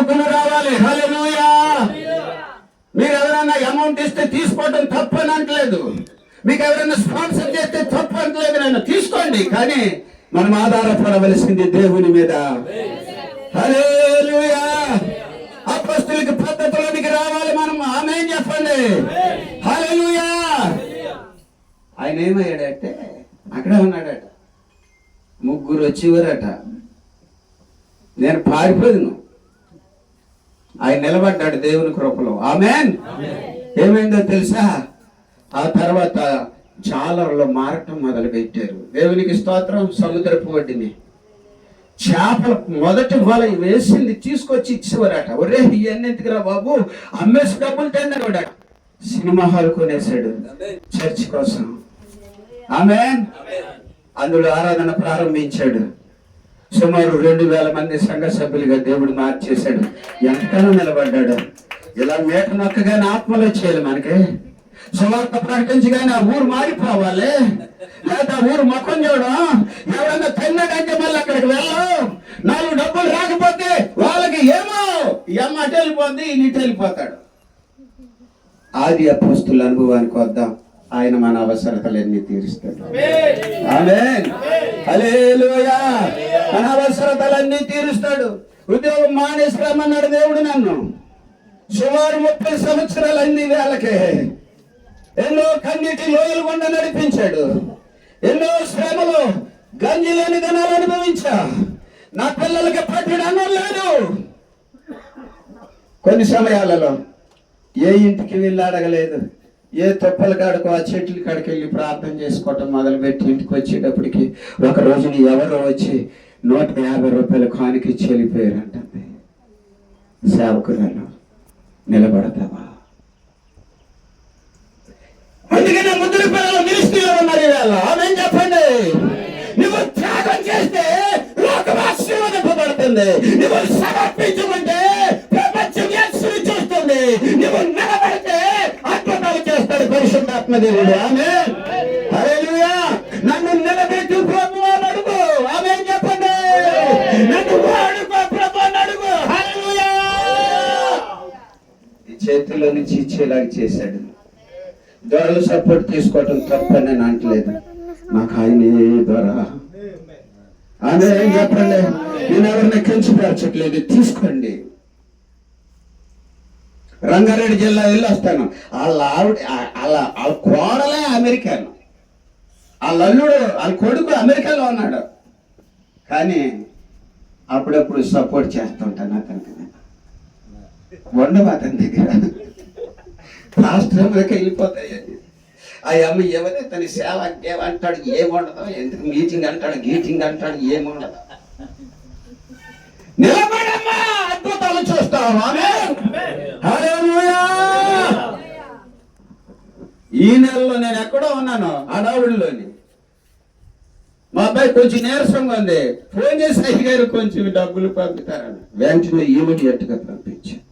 కానుకలు రావాలి. హల్లెలూయా. మీరు ఎవరైనా అమౌంట్ ఇస్తే తీసుకోవడం తప్పు అని అంటలేదు, మీకు ఎవరైనా స్పాన్సర్ చేస్తే తప్పు అంటలేదు, నేను తీసుకోండి, కానీ మనం ఆధారపడవలసింది దేవుని మీద. హల్లెలూయా. అపొస్తలుల పద్ధతిలోనికి రావాలి మనం. ఆమేన్ చెప్పండి. హల్లెలూయా. ఆయన ఏమయ్యాడంటే అక్కడే ఉన్నాడట, ముగ్గురు వచ్చేవారట. నేను పారిపోదును, ఆయన నిలబడ్డాడు దేవుని కృపలో. ఆమేన్. ఏమైందో తెలుసా? ఆ తర్వాత జాలర్లో మారటం మొదలు పెట్టారు. దేవునికి స్తోత్రం. సముద్రపు ఒడ్డుని చేపలు మొదటి వల వేసింది తీసుకొచ్చి ఇచ్చేవారట. ఒరే ఇవన్నీ ఎందుకురా బాబు, అమ్మేసి డబ్బులు తిన్నాడు. సినిమా హాల్ కొనేసాడు చర్చ్ కోసం. ఆమేన్. అందులో ఆరాధన ప్రారంభించాడు. సుమారు 2000 మంది సంఘ సభ్యులుగా దేవుడు మార్చేశాడు. ఎంతకాలం నిలబడ్డాడు. ఇలా మేట నొక్కగానే ఆత్మలో చేయాలి మనకి. సువార్త ప్రకటించగానే ఆ ఊరు మారిపోవాలి, లేదా ఆ ఊరు మొక్కం చూడడం. ఎవరన్నా తిన్నాడంటే మళ్ళీ అక్కడికి వెళ్ళాం. 4 డబ్బులు రాకపోతే వాళ్ళకి ఏమో ఈ అమ్మ అటు వెళ్ళిపోద్ది, ఈయన ఇటు వెళ్ళిపోతాడు. ఆది అపోస్తుల అనుభవానికి వద్దాం. ఆయన మన అవసరతలన్నీ తీరుస్తాడు. ఆమేన్. హల్లెలూయా. మన అవసరతలన్నీ తీరుస్తాడు. ఉద్యోగం మానేసి రమ్మన్నాడు దేవుడు నన్ను. సుమారు 30 సంవత్సరాలు అన్ని వేళకే ఎన్నో కన్నీటి లోయలు గుండా నడిపించాడు. ఎన్నో శ్రమలు, గంజి లేని దినాలు అనుభవించా. నా పిల్లలకి పట్టిన అన్నం లేదు. కొన్ని సమయాలలో ఏ ఇంటికి వెళ్ళి అడగలేదు. ఏ తొప్పల కాడకు ఆ చెట్ల కాడికి వెళ్ళి ప్రార్థన చేసుకోవటం మొదలుపెట్టి ఇంటికి వచ్చేటప్పటికి ఒక రోజుని ఎవరో వచ్చి 150 రూపాయలు కానుక ఇచ్చి వెళ్ళిపోయారు అంటుంది. సేవకురాలు, నిలబడతావా? అందుకనే ముగ్గురు పిల్లలు మినిస్ట్రీలో ఉన్నారు ఇవాళ. ఆమేన్ చెప్పండి. నువ్వు త్యాగం చేస్తే లోకం ఆశీర్వదింపబడుతుంది. నువ్వు సమర్పించుకుంటే ప్రపంచం యేసుని చూస్తుంది. నువ్వు నిలబడితే అద్భుతాలు చేస్తాడు పరిశుద్ధాత్మ దేవుడు. ఆమేన్. హల్లెలూయా. నన్ను నిలబెట్టు ప్రభు అని అడుగు. ఆమేన్ చెప్పండి. నన్ను వాడుకో ప్రభు అని అడుగు. హల్లెలూయా. ఈ చేతిలో నుంచి ఇచ్చేలాగా చేశాడు. దొరలు సపోర్ట్ తీసుకోవటం తప్పని నేను అంటలేదు, నాకు ఆయనే దొర. అదే చెప్పండి. నేను ఎవరిని కించపరచట్లేదు, తీసుకోండి. రంగారెడ్డి జిల్లా వెళ్ళి వస్తాను. వాళ్ళ కోడలే అమెరికాను, వాళ్ళ అల్లుడు వాళ్ళ కొడుకు అమెరికాలో ఉన్నాడు. కానీ అప్పుడప్పుడు సపోర్ట్ చేస్తుంటాను అతనికి. ఉండవు అతని దగ్గర రాష్ట్రంలోకి వెళ్ళిపోతాయి. ఆ అమ్మ ఎవరే తన సేవ అంటే అంటాడు, ఏముండదు. ఎందుకు మీటింగ్ అంటాడు, గీటింగ్ అంటాడు, ఏముండదు. నిలబడమ్మా, అద్భుతాలు చూస్తాం. ఈ నెలలో నేను ఎక్కడో ఉన్నాను, అడవుల్లోని. మా అబ్బాయి కొంచెం నీరసంగా ఉంది. ఫోన్ చేసి అయ్యగారు కొంచెం డబ్బులు పంపుతారని వెంటనే ఇమీడియట్గా పంపించాను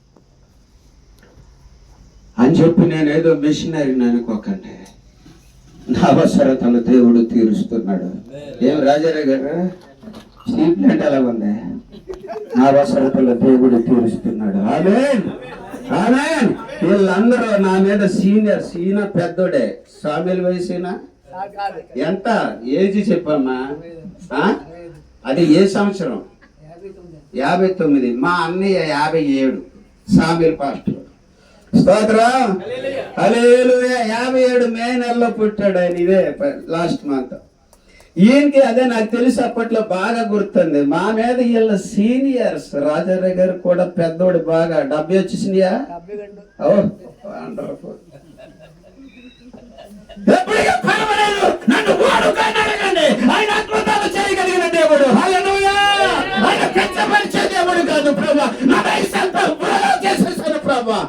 అని చెప్పి నేను ఏదో మిషనరీని అనుకోకండి. నా అవసరతలు దేవుడు తీరుస్తున్నాడు. ఏం రాజారావు గారు స్టీట్మెంట్ ఎలా ఉంది? నా అవసరతలు దేవుడు తీరుస్తున్నాడు. ఆమేన్. ఆమేన్. వీళ్ళందరూ నా మీద సీనియర్. ఈయన పెద్దోడే. సామెల్ వయసునా ఎంత? ఏజ్ చెప్పమ్మా. అది ఏ సంవత్సరం? 59. మా అన్నయ్య 57. సామెల్ పాస్టర్. స్తోత్రం. హల్లెలూయా. 57 మే నెలలో పుట్టాడు ఆయన. ఇదే లాస్ట్ మంత్. ఈయనకి అదే నాకు తెలిసి అప్పట్లో బాగా గుర్తుంది. మా మీద వీళ్ళ సీనియర్స్. రాజారావు గారు కూడా పెద్దోడు. బాగా 70 వచ్చేసినాయా? ఓ వండర్ఫుల్. నన్ను వాడుకొని అడగండి. ఆయన అద్భుతాలు చేయగలిగిన దేవుడు. హల్లెలూయా. ఆయన కష్టపరిచే దేవుడు కాదు ప్రభా. నా వయసంతా వృధా చేసేసాను ప్రభా.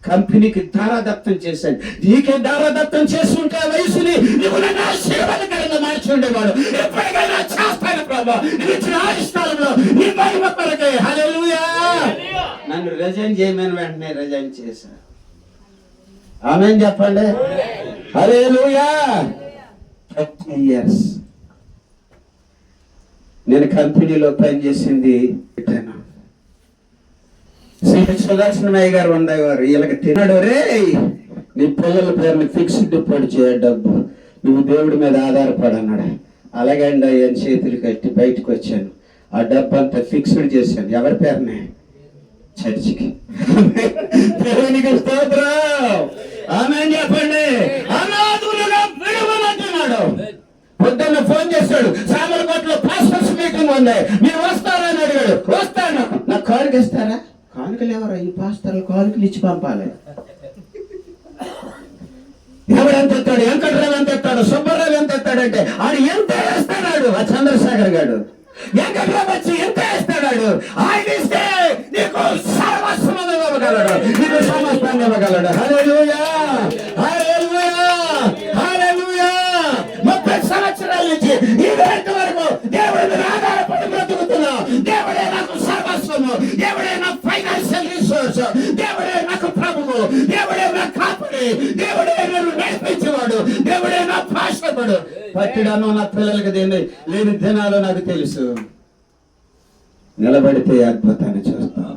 కంపెనీకి దారాదత్తం చేశాను. నీకే దారాదత్తం చేస్తుంటే వయసుని నువ్వు నన్ను ఆశీర్వాదకరంగా మార్చి ఉండేవాడు. ఎప్పటికైనా చేస్తాను ప్రభా. నువ్వు ఇచ్చిన ఆశీర్వాదంలో నీ మహిమ కొరకే. హల్లెలూయా. నన్ను రిజైన్ చేయమని వెంటనే రిజైన్ చేశాను. ఆమేన్ చెప్పండి. హల్లెలూయా. 30 years నేను కంపెనీలో పనిచేసింది. సుదర్శనమయ్య గారు ఉండేవారు. వీళ్ళకి తిన్నాడు, రే నీ పిల్లల పేరుని ఫిక్స్డ్ డిపాజిట్ చేయ డబ్బు, నువ్వు దేవుడి మీద ఆధారపడన్నాడు. అలాగే అండి ఆయన చేతులు కట్టి బయటకు వచ్చాను. ఆ డబ్బు అంతా ఫిక్స్డ్ చేశాను. ఎవరి పేరునే? చర్చికి. దేవునికి స్తోత్రం. ఆమేన్ చెప్పండి. అనాథులుగా విడువనంటున్నాడు. పొద్దున్న ఫోన్ చేశాడు, సామర్లకోటలో పాస్టర్స్ మీటింగ్ ఉంది, మీరు వస్తారా అని అడిగాడు. వస్తాను. నాకు కానుక ఇస్తారా? కానుకలు ఎవరు? ఈ పాస్టర్లు కానుకలు ఇచ్చి పంపాలి. ఎవడు ఎంత ఎత్తాడు? వెంకటరావు ఎంత ఎత్తాడు? సుబ్బారావు ఎంత ఎత్తాడంటే ఆడు ఎంత వేస్తాడు. ఆ చంద్రశేఖర్ గారు వెంకటరావు వచ్చి ఎంత వేస్తాడు. ఆయన ఇస్తే నీకు సర్వస్వం ఇవ్వగలడు, నీకు సమస్తాన్ని ఇవ్వగలడు. హల్లెలూయా, హల్లెలూయా, హల్లెలూయా. 30 సంవత్సరాల నుంచి ఈ వేట వరకు దేవుడి మీద ఆధారపడి బ్రతుకుతున్నా. దేవుడే నాకు సర్వస్వము, దేవుడే నాకు ఫైనాన్షియల్ రిసోర్స్, దేవుడే నాకు ప్రభువు, దేవుడే నా కాపుడి, దేవుడే నన్ను నేర్పించేవాడు, దేవుడే నా పాస్టరుడు. పట్టిడాను నా పిల్లలకి లేని దినాలు నాకు తెలుసు. నిలబడితే అద్భుతాన్ని చూస్తాం.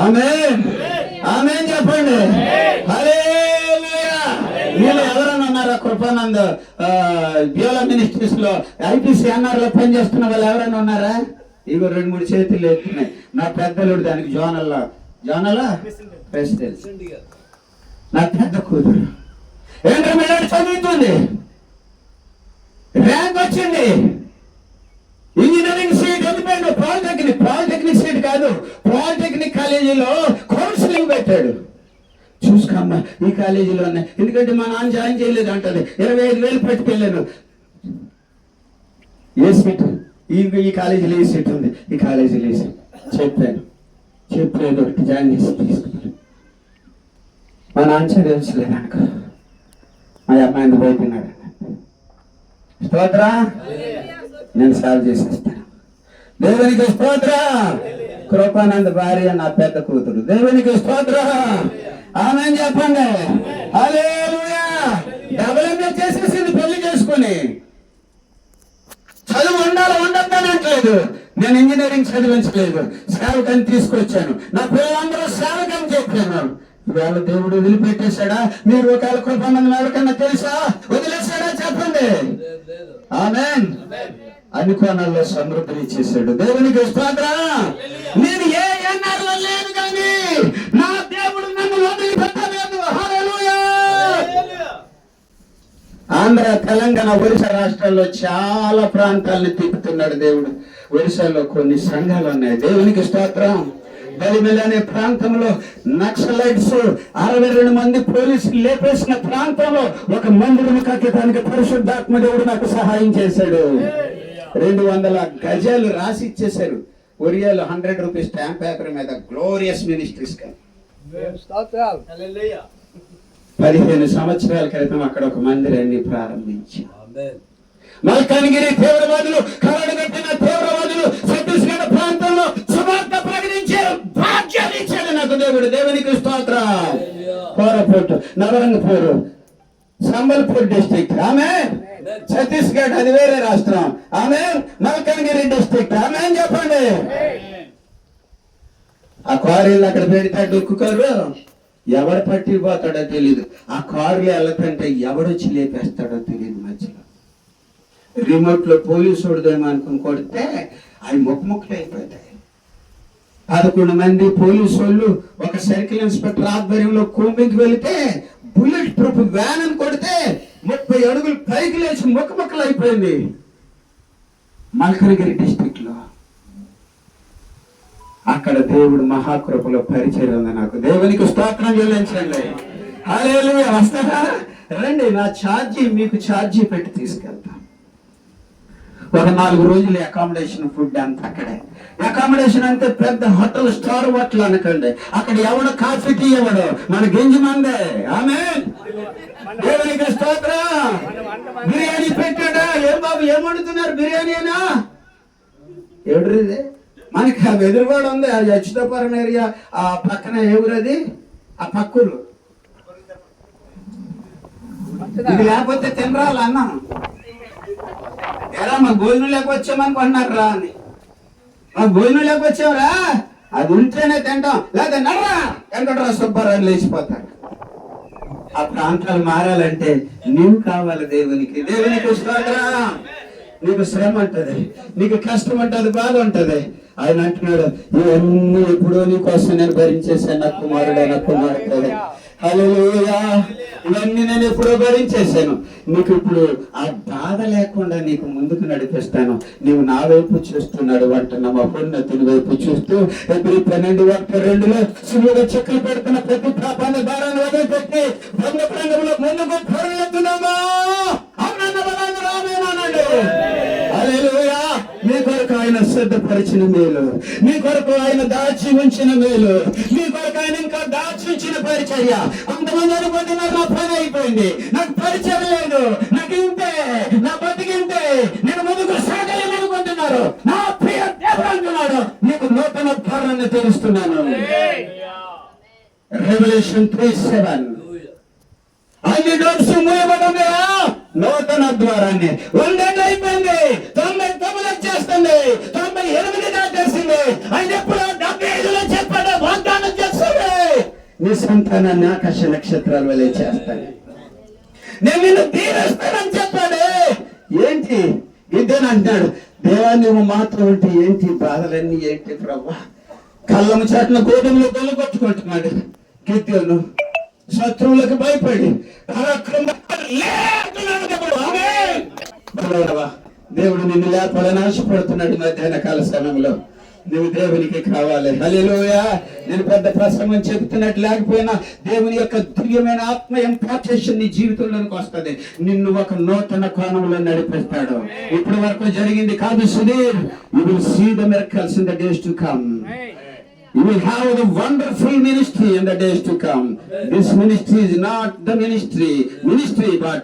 ఆమేన్, ఆమేన్ చెప్పండి. హల్లెలూయా. మీరు ఎవరైనా ఉన్నారా? కృపానంద్ బ్యూలా మినిస్ట్రీస్ లో ఐపీసీ ఎన్ఆర్ లో పనిచేస్తున్న వాళ్ళు ఎవరైనా ఉన్నారా? ఇగో 2-3 చేతులు ఎత్తున్నాయి. నా పెద్దలుడు దానికి జోనలా ప్రెసిడెంట్. నా పెద్ద కూతురు ఇంటర్మీడియట్ చదువుతుంది, ర్యాంక్ వచ్చింది, ఇంజనీరింగ్ సీట్ వెళ్ళిపోయాడు. పాలిటెక్నిక్ సీట్ కాదు, పాలిటెక్నిక్ కాలేజీలో కౌన్సిలింగ్ పెట్టాడు. చూసుకోమ్మా ఈ కాలేజీలోనే, ఎందుకంటే మా నాన్న జాయిన్ చేయలేదు అంటది. 25,000 పట్టుకెళ్ళాను. ఏ సీట్? ఈ కాలేజీలో ఏ సీట్ ఉంది, ఈ కాలేజీలో ఏ సీట్ చెప్పలేదు. ఒకటి జాయిన్ చేసి తీసుకున్నాను. మా నాన్న చదివించలేదు అనుకో, మా అమ్మాయిని పోతున్నాడు. స్తోత్ర, నేను సేవ చేసేస్తాను. దేవునికి స్తోత్ర. కృపానంద భార్య నా పెద్ద కూతురు. దేవునికి స్తోత్ర. ఆమేన్ చెప్పండి. హల్లెలూయా. డబుల్ ఎంఏ చేసేసింది పెళ్లి చేసుకుని. చదువు ఉండొద్దని అంటలేదు. నేను ఇంజనీరింగ్ చదివించలేదు, సేవకని తీసుకొచ్చాను. నా పిల్లలందరూ సేవకని చెప్పాను. ఇవాళ దేవుడు వదిలిపెట్టేశాడా? మీరు ఒకవేళ కృపానందం ఎవరికన్నా తెలుసా? వదిలేశాడా? చెప్పండి. ఆమేన్. అన్ని కోణాల్లో సమృద్ధిని ఇచ్చేసాడు. దేవునికి స్తోత్రం. నేను ఏ ఎన్ఆర్లో లేను కానీ నా దేవుడు నన్ను వదిలిపెట్టలేదు. హల్లెలూయా. ఆంధ్ర, తెలంగాణ, ఒరిస్సా రాష్ట్రాల్లో చాలా ప్రాంతాలను తిప్పుతున్నాడు దేవుడు. ఒరిస్సాలో కొన్ని సంఘాలు ఉన్నాయి. దేవునికి స్తోత్రం. బలిమెల అనే ప్రాంతంలో నక్సలైట్స్ 62 మంది పోలీసులు లేపేసిన ప్రాంతంలో ఒక మందిరం కట్టడానికి పరిశుద్ధాత్మ దేవుడు నాకు సహాయం చేశాడు. 200 గజాలు రాసి ఇచ్చేశారు. ఒరియాలో 100 రూపీస్ స్టాంప్ పేపర్ మీద గ్లోరియస్ మినిస్ట్రీస్. 15 సంవత్సరాల క్రితం అక్కడ ఒక మందిరాన్ని ప్రారంభించాం. మల్కాన్గిరి తీవ్రవాదులు, కరడుగట్టిన తీవ్రవాదులు ఛత్తీస్గఢ్ ప్రాంతంలో సువార్త ప్రకటించే భాగ్యాన్ని ఇచ్చాడు నాకు దేవుడు. దేవునికి స్తోత్రం. కోరపుట్, నవరంగపూర్, సంబల్పూర్ డిస్ట్రిక్ట్. ఆమేన్. ఛత్తీస్గఢ్ అది వేరే రాష్ట్రం. ఆమేన్. మల్కాన్గిరి డిస్ట్రిక్ట్. ఆమేన్ చెప్పండి. ఆ క్వారీలు అక్కడ పెడతాడు ఒక్కొక్కరు. ఎవడు పట్టిపోతాడో తెలియదు. ఆ కారులో వెళ్ళకంటే ఎవడొచ్చి లేపేస్తాడో తెలియదు. మధ్యలో రిమోట్ లో పోలీసు వాడుదేమో అనుకుని కొడితే అవి ముక్కలు అయిపోతాయి. 11 మంది పోలీసు వాళ్ళు ఒక సర్కిల్ ఇన్స్పెక్టర్ ఆధ్వర్యంలో కూంబింగ్కి వెళితే బుల్లెట్ ప్రూఫ్ వ్యాన్ అని కొడితే 30 అడుగులు పైకి లేచి ముక్కలు అయిపోయింది. మల్కనగిరి డిస్ట్రిక్ట్ లో అక్కడ దేవుడు మహాకృపలో పరిచయం ఉంది నాకు. దేవునికి స్తోత్రం చెల్లించండి. హల్లెలూయా. వస్తారా? రండి, నా ఛార్జీ మీకు ఛార్జీ పెట్టి తీసుకెళ్తాం. ఒక 4 రోజులు అకామిడేషన్, ఫుడ్ అంతా అక్కడే. అకామిడేషన్ అంటే పెద్ద హోటల్, స్టార్ హోటల్ అనకండి. అక్కడ ఎవడు కాఫీ టీ ఎవడు, మన గింజి మందే. ఆమేన్. దేవునికి స్తోత్రం. బిర్యానీ పెట్టాడా? ఏం బాబు ఏం వండుతున్నారు? బిర్యానీనా? ఎవరిది? మనకి ఆ ఎదురుగోడ ఉంది, అది అచ్యుతపురం ఏరియా. ఆ పక్కన ఎవరది? ఆ పక్కూరు. ఇది లేకపోతే తినరాలి అన్నం. ఎరా మాకు భోజనం లేక వచ్చామనుకుంటున్నారు రా అని. మాకు భోజనం లేక వచ్చావురా? అది ఉంటేనే తింటాం, లేదా నడరా వెంకటరా సుబ్బారావు లేచిపోతాడు. ఆ ప్రాంతాలు మారాలంటే నీవు కావాలి దేవునికి. దేవునికి స్తోత్రం. నీకు శ్రమ ఉంటది, నీకు కష్టం ఉంటది, బాధ ఉంటది. ఆయన అంటున్నాడు, ఇవన్నీ ఎప్పుడో నీకోసం నేను భరించేశాను నా కుమారుడు, నా కుమారుడు. హల్లెలూయా. ఇవన్నీ నేను ఎప్పుడో భరించేశాను. నీకు ఇప్పుడు ఆ బాధ లేకుండా నీకు ముందుకు నడిపిస్తాను. నీవు నా వైపు చూస్తున్నాడు అంటున్నా, మా ఉన్నతుని వైపు చూస్తూ ఎబ్రీ 12:2 సులువుగా చెక్కులు పెడుతున్న ప్రతి పాపాన్ని భారాన్ని వదిలిపెట్టి బంధ ప్రాంగంలో ముందుకు పొరలుతున్నామా? హల్లెలూయా. మీ కొరకు ఆయన సిద్ధపరిచిన మేలు, మీ కొరకు ఆయన దాచి ఉంచిన మేలు, మీ కొరకు ఆయన ఇంకా దాచి ఉంచిన పరిచర్య. అంతమంది అనుకుంటున్నారు నా పని అయిపోయింది, నాకు పరిచయం లేదు, నాకు ఇంతే, నా బతికింతే, నేను ముందుకు సాగలేను అనుకుంటున్నారు. నా ప్రియ దేవుడు అంటున్నాడు, నీకు నూతన ద్వారాన్ని తెలుస్తున్నాను. రెవల్యూషన్ 3:7 అన్ని డోర్స్ మూయబడమే నూతన ద్వారాన్ని. 100 ఏళ్ళు అయిపోయింది, 99 వచ్చేస్తుంది, 98 దాటేసింది. ఆయన ఎప్పుడు 75లో చెప్పాడు, వాగ్దానం చేస్తాడు, నీ సంతానాన్ని ఆకాశ నక్షత్రాల వలె చేస్తాను, నేను నిన్ను దీవిస్తానని చెప్పాడు. ఏంటి ఇదేనంటున్నాడు, దేవా నువ్వు మాత్రం ఉంటే ఏంటి బాధలన్నీ ఏంటి ప్రభా? కళ్ళము చాటున గోధుమలు కొట్టుకుంటున్నాడు గిద్దెను, శత్రువులకు భయపడి దేవుడు నిన్ను లేపాలని ఆశపడుతున్నాడు. మధ్యాహ్న కాల సమయంలో నువ్వు దేవునికి కావాలి. హల్లెలూయా. నేను పెద్ద ప్రసంగం చెబుతున్నట్టు లేకపోయినా దేవుని యొక్క దివ్యమైన ఆత్మ ఇంపార్టేషన్ నీ జీవితంలోనికి వస్తుంది. నిన్ను ఒక నూతన కోణంలో నడిపిస్తాడు. ఇప్పటి వరకు జరిగింది కాదు Sudheer. You will see the miracles in the days to come. You will have the wonderful ministry in the days to come. This ministry is not the ministry, but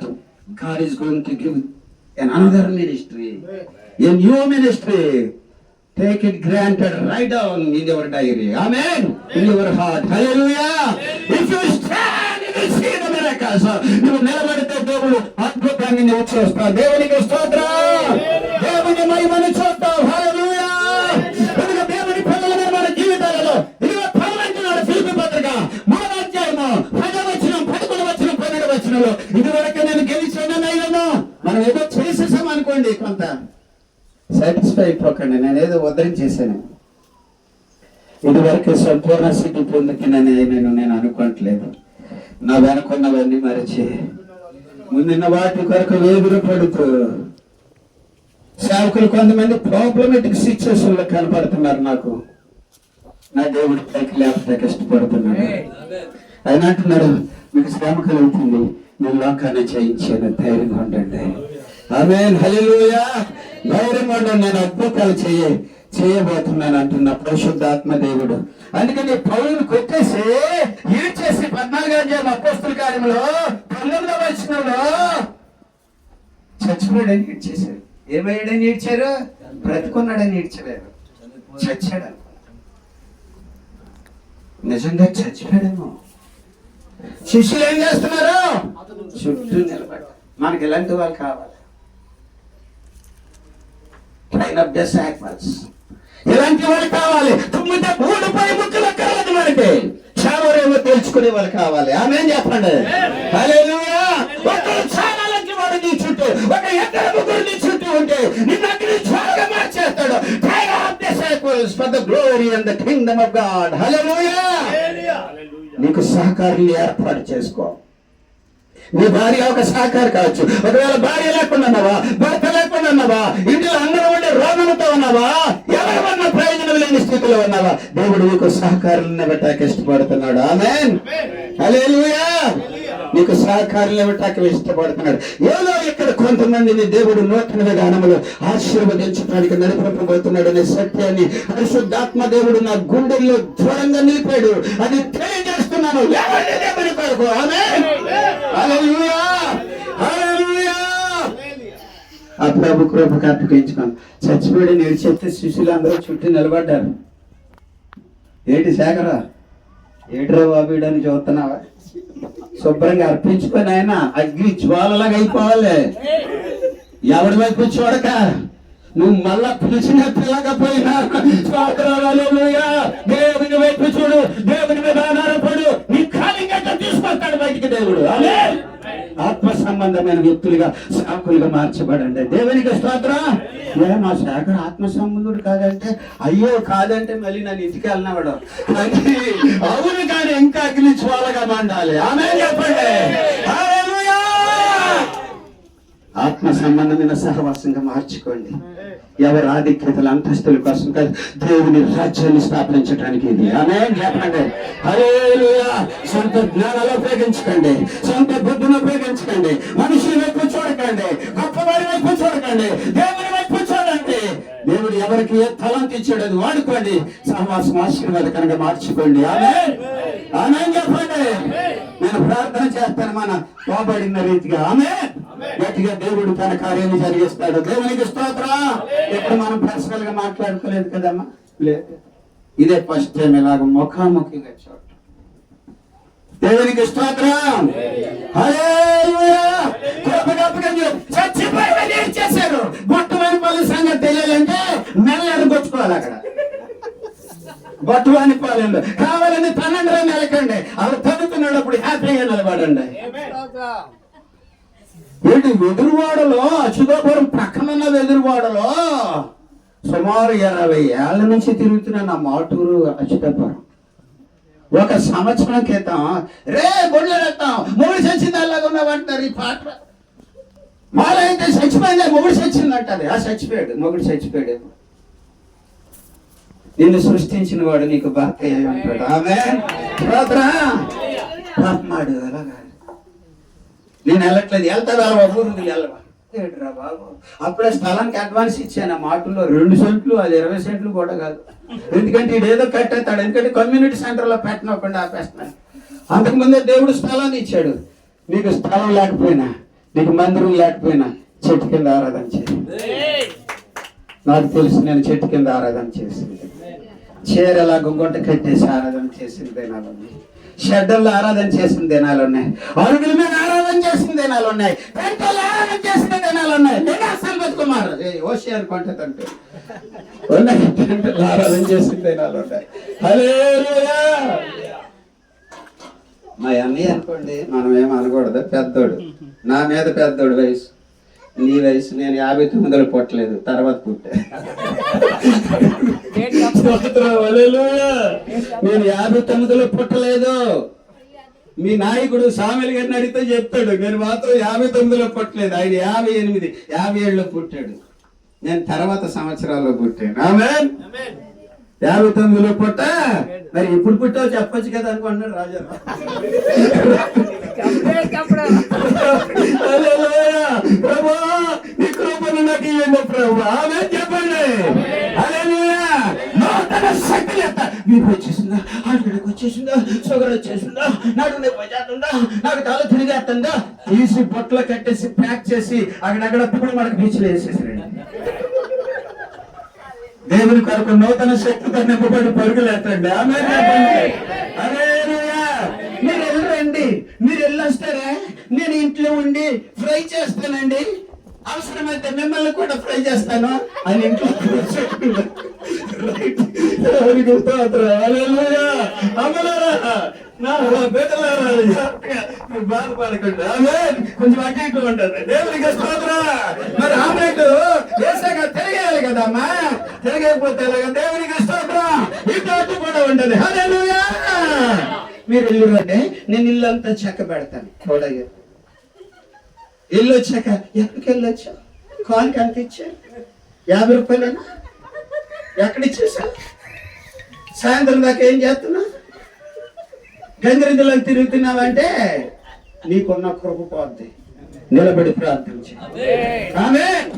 God is going to give another ministry, a new ministry. Take it granted, write down in your diary. Amen. In your heart. Hallelujah. If you stand, you will see the miracles. You నిలబడితే దేవుడు అద్భుతాన్ని నువ్వు చూస్తావు. దేవునికి స్తోత్రం. దేవుని మహిమను చూస్తావు. హల్లెలూయా. దేవుని పిల్లల మీద మన జీవితాలలో ఇదిగో పౌలు అంటున్నాడు ఫిలిప్పీ పత్రిక 3వ అధ్యాయము 10వ వచనం 11వ వచనం 12వ వచనంలో, ఇదివరకు నేను గెలిచాను. మనం ఏదో చేసేసాం అనుకోండి, కొంత సాటిస్ఫై అయిపోకండి. నేను ఏదో ఉద్ధరించేసాను, ఇదివరకు సంపూర్ణ స్థితి పొందుకునని నేను అనుకోవట్లేదు. నా వెనకున్నవన్నీ మరిచి ముందున్న వాటి కొరకు వేదులు పడుతూ సేవకులు కొంతమంది ప్రాబ్లమేటిక్ సిచ్యువేషన్ లో కనపడుతున్నారు. నాకు నా దేవుడి పైకి లేకపోతే కష్టపడుతున్నాడు. ఆయన అంటున్నాడు, మీకు శ్రమ కలుగుతుంది, నేను లోకాన్ని జయించాను, ధైర్యంగా ఉండండి. ఆమేన్. హల్లెలూయా. ధైర్యంగా ఉండండి, నేను అద్భుతాలు చేయబోతున్నాను అంటున్న పరిశుద్ధాత్మ దేవుడు. అందుకని పౌలుని కొట్టేసి ఈడ్చేసి 14వ అధ్యాయం అపోస్తుల కార్యంలో 19వ వచనంలో చచ్చిపోయాడని ఈడ్చేశారు. ఏమయ్యాడని ఈడ్చారు? బ్రతుకున్నాడని ఈడ్చలేరు, చచ్చాడు. నిజంగా చచ్చిపోయాడేమో. శిష్యులు ఏం చేస్తున్నారు? చుట్టూ నిలబడి. మనకి ఎలాంటి వాళ్ళు కావాలి? Train of disciples. ఎలాంటి వాళ్ళు కావాలి? తుమ్మితే ఊడిపోయి ముక్కలు కావాలి. మనకి చావరేమో తెలుసుకునే వాళ్ళు కావాలి. ఆమేన్ చెప్పండి. హల్లెలూయా. ఒకరు చాలాలకి వాడు నీ చుట్టూ, ఒక ఇద్దరు ముగ్గురు నీ చుట్టూ ఉంటే నిన్ను అగ్ని జ్వాలగా మార్చేస్తాడు. Train of disciples for the glory and the kingdom of God. Hallelujah. నీకు సహకారులు ఏర్పాటు చేసుకో. నీ భార్య ఒక సహకారి కావచ్చు. ఒకవేళ భార్య లేకుండా ఉన్నావా, భర్త లేకుండా ఉన్నావా, ఇంట్లో అందరూ ఉండే రోగంతో ఉన్నావా, ఎవరివన్నా ప్రయోజనం లేని స్థితిలో ఉన్నావా, దేవుడు నీకు సహకారులను ఇవ్వటానికి ఇష్టపడుతున్నాడు. ఆమేన్. హల్లెలూయా. నీకు సహకారులు ఇవ్వటానికి ఇష్టపడుతున్నాడు. ఏదో ఇక్కడ కొంతమందిని దేవుడు నూతన విధానములు ఆశీర్వదించడానికి నడిపించబోతున్నాడు అనే సత్యాన్ని పరిశుద్ధాత్మ దేవుడు నా గుండెల్లో దృఢంగా నిలిపాడు. అది తెలియజేస్తున్నాను. దేవుని కొరకు. ఆమేన్. హల్లెలూయా. హల్లెలూయా. ఆ ప్రభు కృపకు అప్పగించుకోను. చచ్చిపోయి నేను చెప్తే శిష్యులు అందరూ చుట్టూ నిలబడ్డారు. ఏంటి శేఖరా, ఏడ్రా బాబీడని చూస్తున్నావా? శుభ్రంగా అర్పించుకొని ఆయన అగ్ని జ్వాలలాగా అయిపోవాలి. ఎవడి వైపు చూడక నువ్వు మళ్ళా పిలిచిన పిల్లకపోయినా దేవుని వైపు చూడు, దేవుని మీద ఆధారపడు, నీ ఖాళీ గంట తీసుకొస్తాడు బయటికి దేవుడు. అదే ఆత్మ సంబంధమైన వ్యక్తులుగా సాకులుగా మార్చబడండి. దేవునికి స్తోత్రం. మా శాఖర్ ఆత్మ సంబంధుడు కాదంటే, అయ్యో కాదంటే మళ్ళీ నన్ను ఇంటికి వెళ్ళినవాడు. కానీ అవును, కానీ ఇంకా అగ్ని జ్వాలగా మండాలి. ఆమేన్ చెప్పండి. హల్లెలూయా. ఆత్మ సంబంధమైన సహవాసంగా మార్చుకోండి. ఎవరి ఆధిక్యతల అంతస్తుల కోసం కాదు, దేవుని రాజ్యాన్ని స్థాపించడానికి ఇది. ఆమేన్ చెప్పండి. హల్లెలూయా. సొంత జ్ఞానాలు ఉపయోగించకండి, సొంత బుద్ధిని ఉపయోగించకండి, మనుషుల వైపు చూడకండి, గొప్పవారి వైపు చూడకండి, దేవుని వైపు చూడండి. దేవుడు ఎవరికి ఏ తలంత ఇచ్చాడు అది వాడుకోండి. సహవాసం ఆశీర్వాదకరంగా మార్చుకోండి. ఆమేన్. ఆమేన్ చెప్పండి. నేను ప్రార్థన చేస్తాను మన లోబడిన రీతిగా. ఆమేన్. గట్టిగా దేవుడు తన కార్యాన్ని జరిగిస్తాడు. దేవునికి స్తోత్రం. ఎప్పుడు మనం పర్సనల్ గా మాట్లాడుకోలేదు కదమ్మా, లేదు. ఇదే ఫస్ట్ టైం ఇలాగ ముఖాముఖిగా చూడ. దేవునికి స్తోత్రం. హల్లెలూయా. చేశారు బొట్టువాని పాలు సంగతి తెలియాలంటే మెల్లని కొట్టుకోవాలి. అక్కడ బొట్టువాని పాలు కావాలని 12 నెలకండి. అవి తగ్గుతున్నప్పుడు హ్యాపీగా నిలబడండి. వీటి వెదురువాడలో, అచ్యుతాపురం పక్కనున్న వెదురువాడలో సుమారు 20 ఏళ్ల నుంచి తిరుగుతున్న నా మాటూరు అచ్యుతాపురం. ఒక సంవత్సరం క్రితం రే బొడ్లు వెళ్తాం, మొగుడు చచ్చింది అలాగా ఉన్నావంటారు. ఈ పాట మాల అయితే చచ్చిపోయిందే, మొగుడు చచ్చింది అంటారు. ఆ చచ్చిపోయాడు, మొగుడు చచ్చిపోయాడు. నిన్ను సృష్టించిన వాడు నీకు భర్త అంటాడు. ఆమేన్. పాపమాడు అలాగా. నేను వెళ్ళట్లేదు, వెళ్తావా ఊరు వెళ్ళవా ఏంట్రా బాబు. అప్పుడే స్థలానికి అడ్వాన్స్ ఇచ్చాను. మాటల్లో 2 సెంట్లు, అది 20 సెంట్లు కూడా కాదు. ఎందుకంటే ఇదేదో కట్టేస్తాడు, ఎందుకంటే కమ్యూనిటీ సెంటర్లో పెట్టినప్పుడు ఆపేస్తున్నాను. అంతకుముందే దేవుడు స్థలాన్ని ఇచ్చాడు. నీకు స్థలం లేకపోయినా, నీకు మందిరం లేకపోయినా చెట్టు కింద ఆరాధన చేసి, నాకు తెలుసు నేను చెట్టు కింద ఆరాధన చేసింది. చీరలా గుంగుంట కట్టేసి ఆరాధన చేసిన దినాలు ఉన్నాయి, షెడ్డల్లో ఆరాధన చేసిన దినాలు ఉన్నాయి, అరుగుల మీద ఆరాధన చేసిన దినాలు ఉన్నాయి, పెంటల్లో ఆరాధన చేసిన దినాలు ఉన్నాయి. నేను అసలు బతుకుమారు ఓషియాను కొంటే ఉన్నాయి, పెంటల్లో ఆరాధన చేసిన దినాలు ఉన్నాయి. హల్లెలూయా. మా అన్నయ్య అనుకోండి, మనం ఏం అనకూడదు, పెద్దోడు, నా మీద పెద్దోడు వయసు. నీ వయసు నేను 59లో పుట్టలేదు, తర్వాత పుట్టా. నేను 59లో పుట్టలేదు. మీ నాయకుడు సామెల్ గారిని అడిగితే చెప్తాడు, నేను మాత్రం 59లో పుట్టలేదు. ఆయన 58, 57లో పుట్టాడు. నేను తర్వాత సంవత్సరాల్లో పుట్టాను. ఆమేన్. 59లో పుట్టా. మరి ఎప్పుడు పుట్టావు చెప్పొచ్చు కదా అనుకుంటున్నాడు రాజా. ప్రభా నీ కృపను నాకు ఇవ్వండి ప్రభా. ఆమేన్ చెప్పండి. హల్లెలూయా. నూతన శక్తి మీకు వచ్చేసిందా, ఆడపిల్లకి వచ్చేసిందా, షుగర్ వచ్చేసిందా, నాడు పజాతుందా, నాకు తల తిరిగేస్తుందా, తీసి బొట్లో కట్టేసి ప్యాక్ చేసి అక్కడక్కడ ఇప్పుడు మనకు బీచ్లో వేసేసారండి. దేవుని కొరకు నూతన శక్తితో నింపబడి పరుగులేతండి. ఆమేన్ చెప్పండి. హల్లెలూయా. మీరు వెళ్ళరండి, మీరు వెళ్ళొస్తారా, నేను ఇంట్లో ఉండి ఫ్రై చేస్తానండి, అవసరమైతే మిమ్మల్ని కూడా ఫ్రై చేస్తాను అని ఇంట్లో బాధపడకండి. ఆమేన్. కొంచెం అటు ఇటు ఉంటుంది. దేవునికి స్తోత్రం. మరి ఆమ్లెట్ వేసాక తిరగేయాలి కదమ్మా, తిరగకపోతే ఎలాగ. దేవునికి స్తోత్రం. ఇటు అటు కూడా ఉంటుంది. హల్లెలూయా. మీరు ఇల్లు రండి, నేను ఇల్లు అంతా చెక్క పెడతాను. కూడా ఇల్లు వచ్చాక ఎక్కడికి వెళ్ళొచ్చా, కాల్కి ఎంత ఇచ్చారు, 50 రూపాయలేనా, ఎక్కడిచ్చేసా, సాయంత్రం దాకా ఏం చేస్తున్నా, గంగిరెద్దులను తిరుగుతున్నావంటే నీకున్న కృప పోద్ది. నిలబడి ప్రార్థించి. ఆమేన్.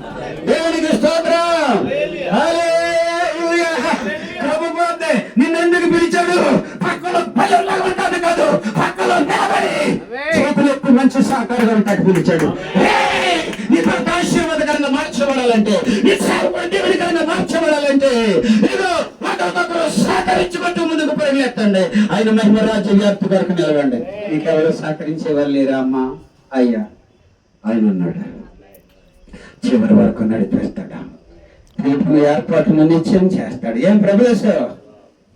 దేవునికి స్తోత్రం. హల్లెలూయా. కృప పోద్ది. నిన్నెందుకు పిలిచాడు, పక్కలో పల్లెల్లో ఉంటాను కాదు, పక్కలో నిలబడి చేతులు ఎత్తి మంచి సాకారంగా ఉంటాడు పిలిచాడు. నీ భర్త ఆశీర్వాదకరంగా మార్చబడాలంటే, నీ సేవకుడు దేవునికరంగా మార్చబడాలంటే ఇదిగో ఒకరికొకరు సహకరించుకుంటూ ముందుకు పరిగెత్తండి. ఆయన మహిమ రాజ్య వ్యాప్తి కొరకు నిలవండి. నీకెవరు సహకరించే వాళ్ళు లేరా అమ్మా? అయ్యా ఆయన ఉన్నాడు, చివరి వరకు నడిపేస్తాడా. పిలుపుని ఏర్పాటును నిత్యం చేస్తాడు. ఏం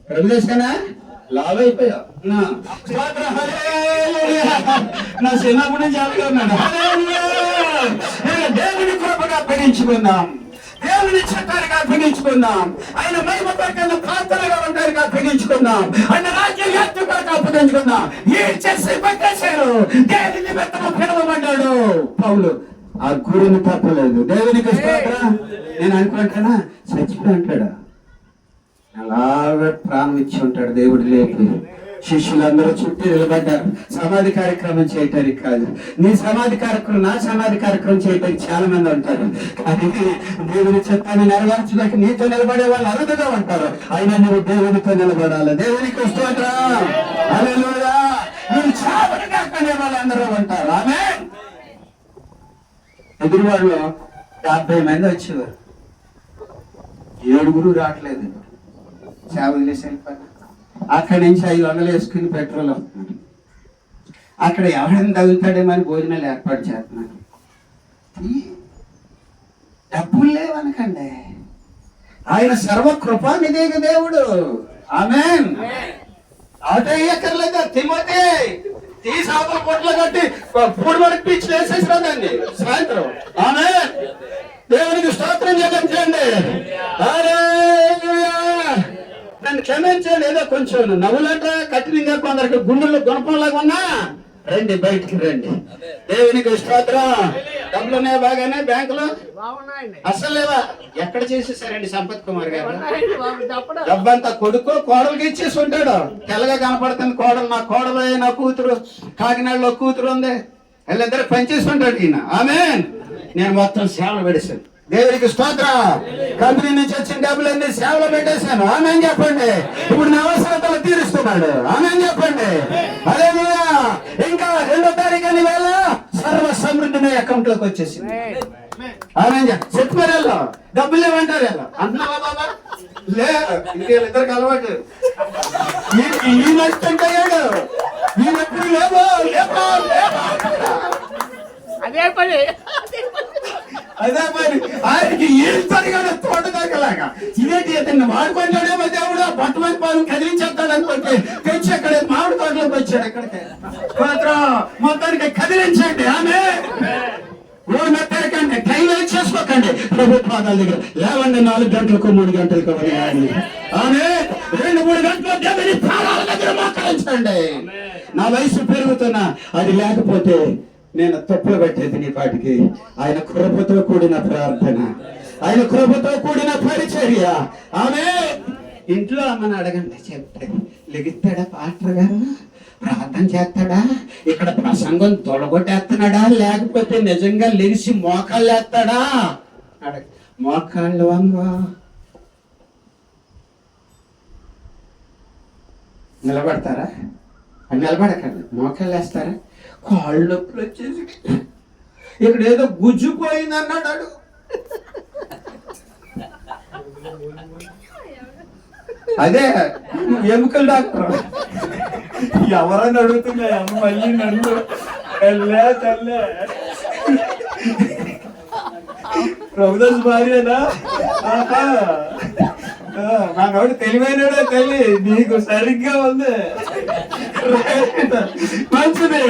ప్రభుదేశనా లావ్ అయిపోయావు. నా చిన్నప్పుడు నుంచి అనుకున్నాడు. దేవుని కృపగా అప్పగించుకుందాం, దేవుని చట్టానికి అప్పగించుకుందాం, ఆయన మహిమ కొరకన్నా పాత్రగా ఉండడానికి అప్పగించుకుందాం, ఆయన రాజ్య వ్యాప్తి కొరకు అప్పగించుకుందాం. ఈ చేసి పట్టేశారు, దేవుని నిమిత్తము పిలువబడ్డాడు పౌలు. ఆ గురిని తప్పలేదు. దేవునికి స్తోత్రం. నేను అనుకుంటానా చచ్చిపోయి అంటాడు, అలాగే ప్రాణం ఇచ్చి ఉంటాడు దేవుడు లేపి. శిష్యులందరూ చుట్టూ నిలబడ్డారు. సమాధి కార్యక్రమం చేయటానికి కాదు, నీ సమాధి కార్యక్రమం నా సమాధి కార్యక్రమం చేయటానికి చాలా మంది ఉంటారు. కానీ దేవుని చిత్తాన్ని నెరవేర్చడానికి నీతో నిలబడే వాళ్ళు అరుదుగా ఉంటారు. అయినా నువ్వు దేవునితో నిలబడాలి. దేవునికి స్తోత్రం. హల్లెలూయా. నువ్వు చావని కాకనే వాళ్ళందరూ ఉంటారు. ఆమేన్. ఎదురువాళ్ళు 50 మంది వచ్చేవారు, 7 రావట్లేదు. సేవలు చేసి వెళ్ళిపోయినా అక్కడి నుంచి 500 వేసుకుని పెట్రోల్ అవుతున్నారు. అక్కడ ఎవరైనా తగులుతాడేమని భోజనాలు ఏర్పాటు చేస్తున్నారు. డబ్బులు లేవనకండి, ఆయన సర్వకృపానిదేగ దేవుడు. ఆమేన్. ఆటో ఎక్కర్లేదా తిమోతి తీసాపల పొట్లు కట్టి పూడి వరకు పిచ్చి వేసేసిరా దాన్ని సాయంత్రం. ఆమేన్. దేవునికి స్తోత్రం చెల్లించండి. హల్లెలూయా. నన్ను క్షమించండి, ఏదో కొంచెం నవ్వులట కఠినంగా కొందరికి గుండెల్లో గుణపంలాగా ఉన్నా రండి, బయటికి రండి. దేవునికి స్తోత్రం. డబ్బులున్నాయి బాగానే బ్యాంకులో? అసలు లేవా? ఎక్కడ చేసేసారండి సంపత్ కుమార్ గారు? డబ్బంతా కొడుకు కోడలికి ఇచ్చేసి ఉంటాడు. తెల్లగా కనపడుతుంది కోడలు. నా కోడలు, నా కూతురు, కాకినాడలో కూతురు ఉంది, వీళ్ళిద్దరు పనిచేసి ఉంటాడు ఈయన. ఆమేన్. నేను మొత్తం సేవలు పెడేశాను. దేవునికి స్తోత్రం. కంపెనీ నుంచి వచ్చిన డబ్బులన్నీ సేవలో పెట్టేశాను. ఆమేన్ చెప్పండి. ఇప్పుడు నా అవసరతలు తీరుస్తున్నాడు. ఆమేన్ చెప్పండి. హల్లెలూయా. ఇంకా 2వ తారీఖు అని వేళ సర్వ సమృద్ధి నా అకౌంట్ లోకి వచ్చేసింది. ఆమేన్. చెప్పారు వెళ్ళా డబ్బులు లేవంటారు వెళ్ళా అంటున్నావా బాబా? వీళ్ళిద్దరికి అలవాటు. ఈ నష్టం అయ్యాడు, వీళ్ళెప్పుడు లేవో లేవో అదే పని ఆయనకి ఏం సరిగానే తోట దగ్గరలాగా ఇదేంటి అతన్ని వాడుకుంటాడేమో దేవుడు. పట్టుమని పాలు కదిలించేస్తాడు అనుకుంటే తెచ్చి అక్కడ మామిడి తోటలోకి వచ్చాడు. ఎక్కడికి మొత్తానికి కదిలించండి. ఆమె మెత్తకండి, టైం వేస్ట్ చేసుకోకండి. ప్రభుత్వాల దగ్గర లేవండి, 4 గంటలకు 3 గంటలకు ఆమె 2-3 గంటల దేవుని పాదాల దగ్గర మోకరించండి. నా వయసు పెరుగుతున్నా అది లేకపోతే నేను తప్పులు పెట్టేది నీ పాటికి. ఆయన కృపతో కూడిన ప్రార్థన, ఆయన కృపతో కూడిన పరిచర్య. ఆమె ఇంట్లో అమ్మని అడగండి, చెప్తే లెగిస్తాడా పాస్టర్ గారు, ప్రార్థన చేస్తాడా, ఇక్కడ ప్రసంగం తొలగొట్టేస్తున్నాడా, లేకపోతే నిజంగా లెగిసి మోకాళ్ళు వేస్తాడా అడగ. మోకాళ్ళు వంగ నిలబడతారా? నిలబడకండి, మోకాళ్ళు వేస్తారా? కాళ్ళు నొప్పులు వచ్చేసి ఇక్కడ ఏదో గుజ్జుపోయింది అన్నాడు. అదే ఎముకల డాక్టర్. ఎవరని అడుగుతున్నా అమ్మ మళ్ళీ నన్ను. తల్లే తల్లే ప్రభుదాస్ భార్యనా? నాడు తెలివైనడే తల్లి, నీకు సరిగ్గా ఉంది. మంచిది.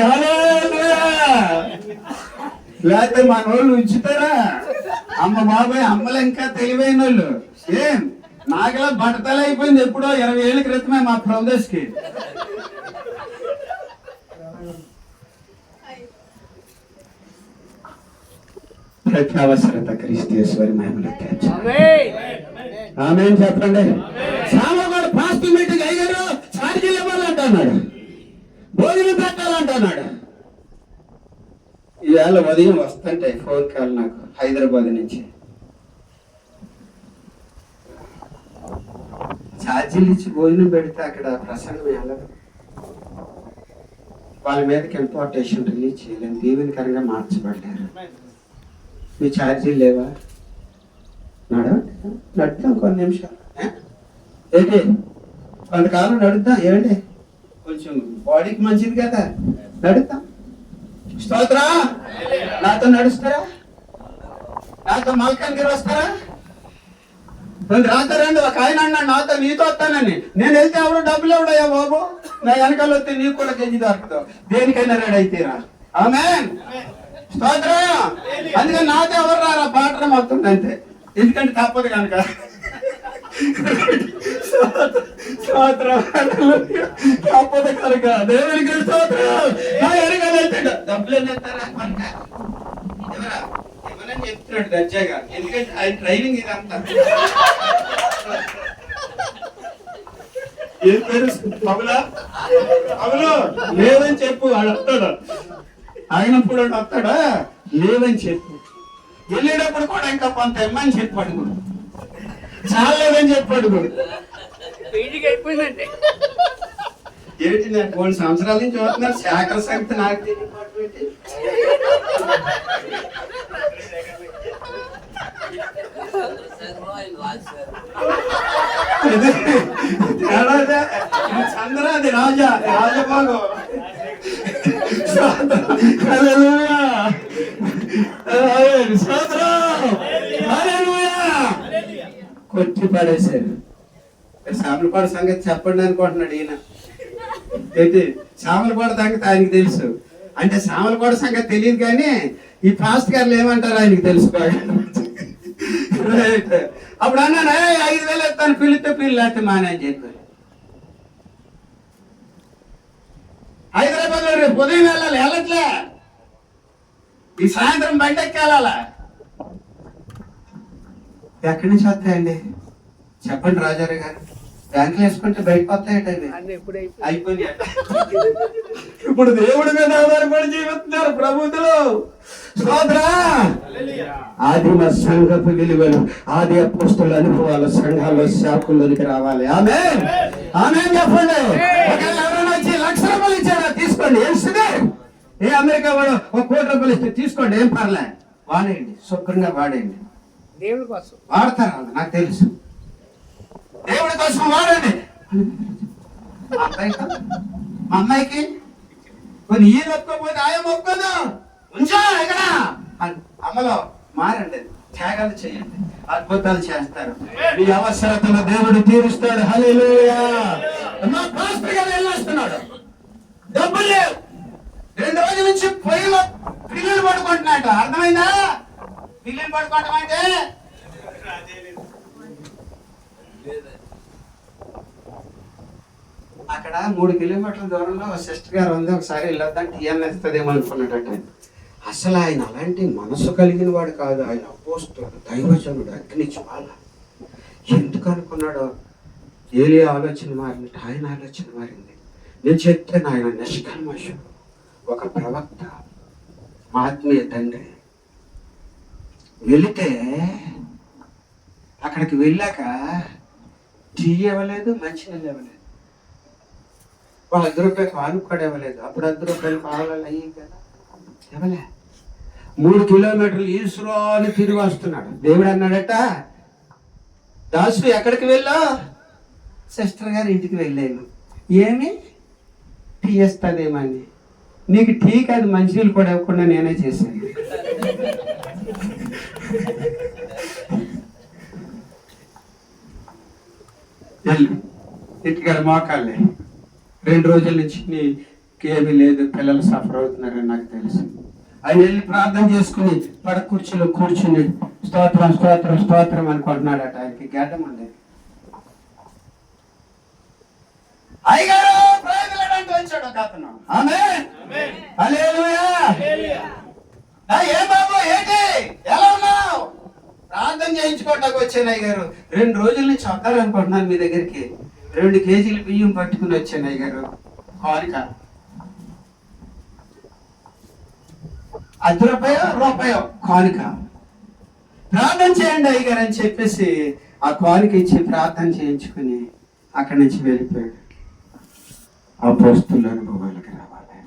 లేకపోతే మన వాళ్ళు ఉంచుతారా? అమ్మ బాబాయ్, అమ్మలు ఇంకా తెలివైన వాళ్ళు. ఏం నాకులా బట్టతల అయిపోయింది ఎప్పుడో 20 ఏళ్ళ క్రితమే మా ప్రభుదాస్ కి. ప్రతి అవసరత క్రీస్తేశ్వరి మహిమలు తెచ్చాలి. ఆమేన్ చెప్పండి. సామగాడు పాస్ట్ మీటింగ్ అయ్యారు, ఛార్జీలు ఇవ్వాలంటున్నాడు, భోజనం పెట్టాలంటున్నాడు. ఈవేళ ఉదయం వస్తుంటాయి ఫోన్ కాల్ నాకు హైదరాబాద్ నుంచి. ఛార్జీలు ఇచ్చి భోజనం పెడితే అక్కడ ప్రసంగం వెళ్ళదు. వాళ్ళ మీదకి ఇంపార్టేషన్ రిలీజ్ చేయలేము, దీవెనకరంగా మార్చబడ్డారు. మీ ఛార్జీలు లేవా? నడుద్దాం కొన్ని నిమిషాలు. ఏంటి కొంతకాలం నడుద్దాం. ఏమండి కొంచెం బాడీకి మంచిది కదా, నడుద్దాం. స్తోత్రం. నాతో నడుస్తారా? నాతో మల్కాన్గిరి వస్తారా? రాత్రండి ఒక ఆయన అన్నాడు నాతో, నీతో వస్తానని. నేను వెళ్తే ఎవరు డబ్బులు ఎవడయ్యా బాబు, నా వెనకాల వస్తే నీకు కూడా గంజి దొరకదు, దేనికైనా రెడీ అయితేరా. ఆమేన్, స్తోత్రం. అందుకని నాతో ఎవరు రారా పాటలు మొత్తం అంతే, ఎందుకంటే తప్పదు కనుక. తప్పదు కనుక దేవునికి స్తోత్రం. నా వెనకాల వెళ్తే డబ్బులు ఏం చేస్తారా ఎవరా ఏమని చెప్తున్నాడు దర్జాగా, ఎందుకంటే ఆయన ట్రైనింగ్ ఇదంతా. ఏం పేరు పగులా పగులు లేదని చెప్పు, వాడు వస్తాడు. ఆయనప్పుడు వస్తాడా, లేదని చెప్పు. వెళ్ళేటప్పుడు కూడా ఇంకా కొంత ఇమ్మని చెప్పి అడుగుడు, చాలేదని చెప్పి అడుగుడు. అయిపోయిందండి ఏంటి నేను 3 సంవత్సరాల నుంచి చూస్తున్నాను, శాఖల సంగతి నాకు తెలియదు. చంద్రాది రాజా రాజభోగం. కొట్టి పడేశారు. సామలపాడు సంగతి చెప్పండి అనుకుంటున్నాడు ఈయన. ఏంటి సామలపాడు సంగతి ఆయనకి తెలుసు, అంటే సామలపాడు సంగతి తెలియదు కానీ ఈ పాస్ట్ గారులు ఏమంటారు ఆయనకి తెలుసు బాగా. అప్పుడు అన్నాను 5,000 ఎత్తాను, పిల్లితే పిల్లలేస్తే మానే అని చెప్పారు. హైదరాబాద్ లో రేపు ఉదయం వెళ్ళాలి, వెళ్ళట్లే. ఈ సాయంత్రం బండెక్కి వెళ్ళాలా. ఎక్కడి నుంచి వస్తాయండి చెప్పండి రాజారావు గారు, బ్యాంకులు వేసుకుంటే బయటకు వస్తాయట అయిపోయి. ఇప్పుడు దేవుడి మీద ఆధారపడి జీవిస్తున్నారు ప్రభుత్వం. ఆదిమ సంఘపు విలువలు, ఆది అపోస్తుల అనుభవాలు సంఘాల్లో శాఖల్లోనికి రావాలి. ఆమేన్, ఆమేన్ చెప్పండి. ఎవరైనా వచ్చి ₹1,00,000 ఇచ్చారా, తీసుకోండి. ఏమిస్తుంది? ఏ అమెరికా వాడు ₹1,00,00,000 ఇస్తే తీసుకోండి, ఏం పర్లే, వాడేయండి, శుభ్రంగా వాడేయండి. దేవుడి కోసం వాడతారు వాళ్ళు, నాకు తెలుసు. దేవుడి కోసం వాడండి. మా అమ్మాయికి కొన్ని ఈ ఒప్పుకోపోతే ఆయన ఒప్పుకోదు, ఉంచా ఇక్కడ అమ్మలో మారండి, త్యాగాలు చేయండి, అద్భుతాలు చేస్తారు. మీ అవసరతను దేవుడు తీరుస్తాడు. హల్లెలూయా. మా పాస్టర్ గారు వెళ్ళొస్తున్నాడు, డబ్బులు లేవు, 2 రోజుల నుంచి పొయ్యిలో పిల్లలు పడుకుంటున్నాడు. అర్థమైందా? పిల్లలు పడుకోవటం అంటే అక్కడ 3 కిలోమీటర్ల దూరంలో సిస్టర్ గారు ఉంది, ఒకసారి వెళ్ళొద్దాం టీఎన్ ఇస్తుందేమో అనుకున్నాడట. అసలు ఆయన అలాంటి మనసు కలిగిన వాడు కాదు, ఆయన అపోస్తలుడు, దైవజనుడు, అగ్ని జ్వాల. ఎందుకు అనుకున్నాడో ఏలియా ఆలోచన మారింది, ఆయన ఆలోచన మారింది. నేను చెప్తాను, ఆయన నిష్కల్మషుడు, ఒక ప్రవక్త, మా ఆత్మీయ తండ్రి. వెళితే అక్కడికి వెళ్ళాక టీ ఇవ్వలేదు, మంచినీళ్ళు ఇవ్వలేదు, వాళ్ళు ₹10 పాలు కూడా ఇవ్వలేదు. అప్పుడు ₹10 పాలు అయ్యి కదా ఇవ్వలే. 3 కిలోమీటర్లు ఈశ్వరో అని తిరిగి వస్తున్నాడు. దేవుడు అన్నాడట, దాసు ఎక్కడికి వెళ్ళావు? సిస్టర్ గారి ఇంటికి వెళ్ళాను. ఏమి టీ ఇస్తుందేమని. నీకు టీ కాదు, మంచినీళ్ళు కూడా ఇవ్వకుండా నేనే చేశాను. ఇంటికాడ మోకాళ్ళే. 2 రోజుల నుంచి నీకేమీ లేదు, పిల్లలు సఫర్ అవుతున్నారని నాకు తెలుసు. ఆయన వెళ్ళి ప్రార్థన చేసుకుని పడ కుర్చీలో కూర్చుని స్తోత్రం స్తోత్రం స్తోత్రం అనుకుంటున్నాడట. ఆయనకి గడ్డం ఉండేది. అయ్యగారు ప్రయోజనానికి వచ్చాడు ఒక అతను. ఆమేన్, హల్లెలూయా. ఏం బాబు ఏంటి, ఎలా ఉన్నావు? ప్రార్థన చేయించుకోవడానికి వచ్చాను అయ్యగారు. 2 రోజుల నుంచి వస్తారనుకుంటున్నాను మీ దగ్గరికి. 2 కేజీలు బియ్యం పట్టుకుని వచ్చాను అయ్యగారు. కానుక ₹10 కానుక. ప్రార్థన చేయండి అయ్యగారు అని చెప్పేసి ఆ కానుక ఇచ్చి ప్రార్థన చేయించుకుని అక్కడి నుంచి వెళ్ళిపోయాడు. అపోస్తలుల అనుభవాలకు రావాలి,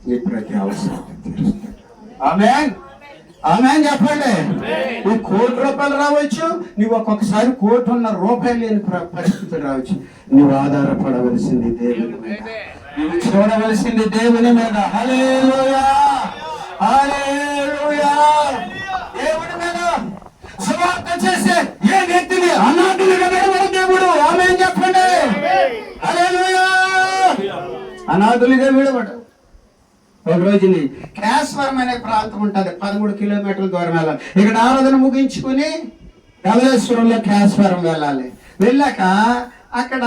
నీ ప్రతి అవసరం తీరుస్తాడు. ఆమేన్, ఆమేన్ చెప్పండి. నువ్వు ₹1,00,00,000 రావచ్చు, నువ్వు ఒక్కొక్కసారి ₹1,00,00,000 లేని పరిస్థితులు రావచ్చు. నువ్వు ఆధారపడవలసింది దేవుని మీద, నువ్వు చూడవలసింది దేవుని మీద. హల్లెలూయా, హల్లెలూయా. దేవుని మీద సువార్త చేసే ఒకే వ్యక్తిని అనాథులుగా విడవడు దేవుడు. ఆమేన్ చెప్పండి. హల్లెలూయా. అనాథులుగా విడవడు. ఒక రోజుని కేశవరం అనే ప్రాంతం ఉంటుంది, 13 కిలోమీటర్ల దూరం వెళ్ళాలి. ఇక్కడ ఆరాధన ముగించుకుని ధవళేశ్వరంలో కేశవరం వెళ్ళాలి. వెళ్ళాక అక్కడ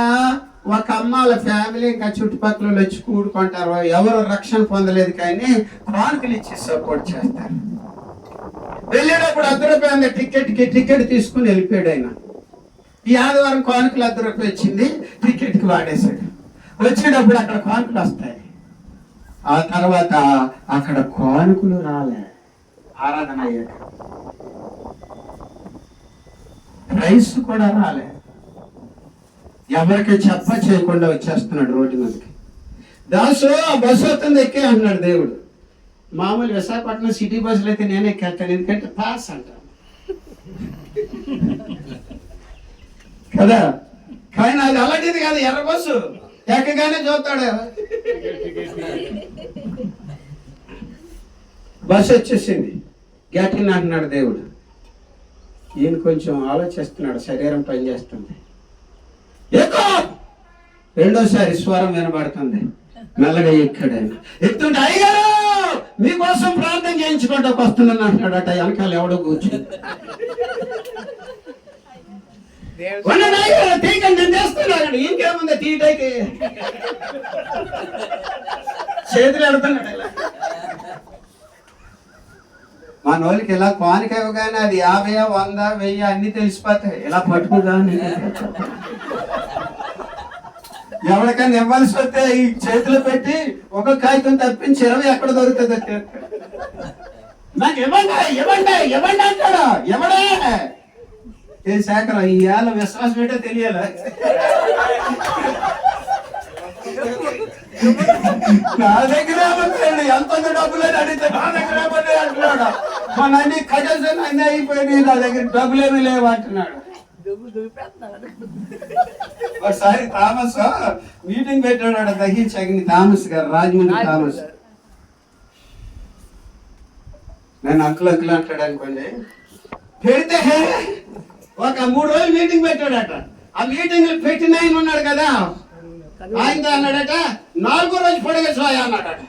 ఒక అమ్మాల ఫ్యామిలీ ఇంకా చుట్టుపక్కల వచ్చి కూడుకుంటారు. ఎవరు రక్షణ పొందలేదు కానీ కానుకలు ఇచ్చి సపోర్ట్ చేస్తారు. వెళ్ళేటప్పుడు ₹10 టికెట్ తీసుకుని వెళ్ళిపోయాడు ఆయన. ఈ ఆదివారం కానుకలు ₹10 వచ్చింది, టికెట్కి వాడేశాడు. వచ్చేటప్పుడు అక్కడ కానుకలు వస్తాయి. ఆ తర్వాత అక్కడ కానుకలు రాలే. ఆరాధన అయ్యాక రైస్ కూడా రాలే. ఎవరికి చెప్ప చేయకుండా వచ్చేస్తున్నాడు రోడ్డు మీదకి. దాసు ఆ బస్సు వస్తుంది ఎక్కే అన్నాడు దేవుడు. మామూలు విశాఖపట్నం సిటీ బస్సులు అయితే నేనే ఎక్కేస్తాను, ఎందుకంటే పాస్ అంటాను కదా. కానీ అది అలాంటిది కాదు, ఎర్ర బస్సు ఎక్కగానే చూస్తాడు. బస్సు వచ్చేసింది, గట్టిన అంటున్నాడు దేవుడు. ఈయన కొంచెం ఆలోచిస్తున్నాడు, శరీరం పనిచేస్తుంది. రెండోసారి స్వరం వినబడుతుంది. మెల్లగా ఎక్కాడు ఆయన. ఎక్కుతుంటే అయ్యారు మీకోసం ప్రార్థన చేయించుకుంటూ వస్తున్నాను అంటున్నాడట. వెనకాల ఎవడో కూర్చుని తీకండి నేను చేస్తున్నాడు. ఇంకేముంది తీయటైతే చేతులు ఎడుతున్నాడు. మన వాళ్ళకి ఇలా కానుక ఇవ్వగానే అది 50, 100, 1000 అన్ని తెలిసిపోతాయి. ఇలా పట్టుకోగానే ఎవరికైనా ఇవ్వాల్సి వస్తే ఈ చేతిలో పెట్టి ఒక కాగితం తప్పించి 20 ఎక్కడ దొరుకుతుంది. నాకు ఇవ్వండి అంటాడు. ఎవడే శాఖర ఈ ఏళ్ళ విశ్వాసం ఏంటో తెలియాలి. నా దగ్గర ఎంత డబ్బులని అడిగితే నా దగ్గర అంటున్నాడు. మన అన్ని కజన్స్ అన్ని అయిపోయినాయి, నా దగ్గర డబ్బులేమీ లేవు అంటున్నాడు. ఒకసారి థామస్ మీటింగ్ పెట్టాడు దహించగిని. థామస్ గారు, రాజమండ్రి థామస్. నేను అంకుల్ అంటాడు అనుకోండి. పెడితే ఒక 3 రోజులు మీటింగ్ పెట్టాడట. ఆ మీటింగ్ పెట్టిన ఆయన ఉన్నాడు కదా, ఆయనతో అన్నాడట 4వ రోజు పొడిగేసాయా అన్నాడట.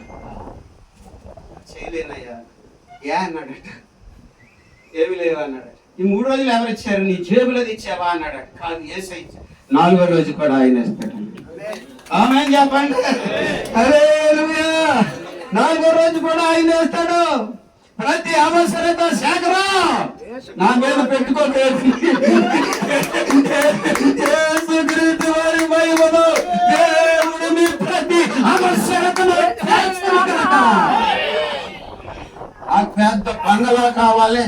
చేయలేనయ్యా ఏ అన్నాడట. ఏమి లేవు అన్నాడట. ఈ 3 రోజులు ఎవరు ఇచ్చారు? నీ జేబులో ఇచ్చావా అన్నాడట. కాదు, ఏసై ఇచ్చాడు. 4వ రోజు కూడా ఆయన ఇస్తాడు. ఆమేన్ చెప్పండి. హల్లెలూయా. 4వ రోజు కూడా ఆయన ఇస్తాడు. ప్రతి అవసరత శాఖరా నా మీద పెట్టుకోలేదు. వారి మహిమలో దేవుడు మీ ప్రతి అవసరతను ఆ పెద్ద బంగళా కావాలి.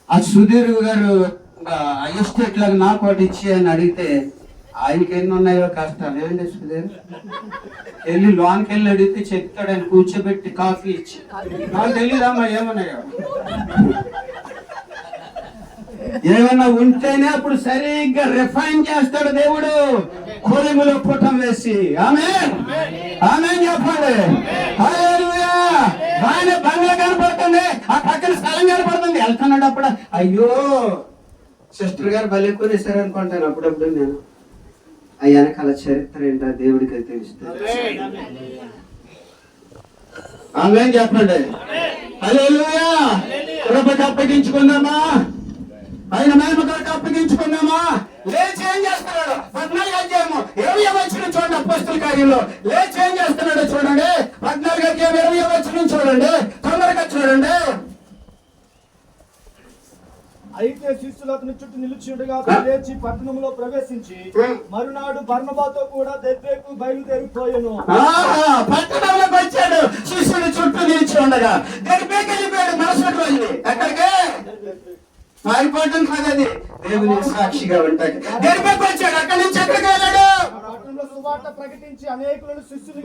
ఆ సుధీర్ గారు ఎస్టేట్ లాగా నాకు ఒకటి ఇచ్చి అని అడిగితే ఆయనకి ఎన్ని ఉన్నాయో కష్టాలు. ఏమండి సుధీర్ వెళ్ళి లోన్కి వెళ్ళి అడిగితే చెప్తాడు. ఆయన కూర్చోబెట్టి కాఫీ ఇచ్చి, నాకు తెలియదమ్మా ఏమన్నాయో. ఏమన్నా ఉంటేనే అప్పుడు సరిగ్గా రిఫైన్ చేస్తాడు దేవుడు, కొలిములో పుటం వేసి. ఆమేన్ ఆమేన్ చెప్పండి. హల్లెలూయా. ఆయన బంగ్లా కనపడుతుంది, ఆ పక్కన స్థలం కనపడుతుంది. వెళ్తున్నాడు అప్పుడు అయ్యో సిస్టర్ గారు భలే కొనేసారు అనుకుంటాను అప్పుడప్పుడు నేను. ఆ వెనకాల చరిత్ర ఏంటో దేవుడికి తెలుస్తుంది. ఆమేన్ చెప్పండి. హల్లెలూయా. కృపకు అప్పగించుకుందామా, ఆయన మహిమ కొరకు అప్పగించుకున్నామా. లేచి ఏం చేస్తున్నాడు? 14వ అధ్యాయము 20వ వచనం చూడండి. అపోస్తలుల కార్యంలో లేచి ఏం చేస్తున్నాడో చూడండి. 14వ అధ్యాయం 20వ వచనం చూడండి, తొందరగా చూడండి. అయితే శిష్యులు అతని చుట్టూ నిలిచి ఉండగా లేచి పట్టణంలో ప్రవేశించి మరునాడు బర్నబాతో కూడా దెర్బేకు బయలుదేరిపోయాను. పట్టణంలోకి వచ్చాడు, శిష్యులు చుట్టూ నిలిచి ఉండగా దెర్బేకు వెళ్ళిపోయాడు. మరుసటి రోజు ఎక్కడికి? మారిపోవటం కాదు, అది దేవుని సాక్షిగా ఉంటాయి. దెర్బేకు వచ్చాడు. అక్కడి నుంచి ఎక్కడికి వెళ్ళాడు? సువార్త ప్రకటించి అనేకులను శిష్యులు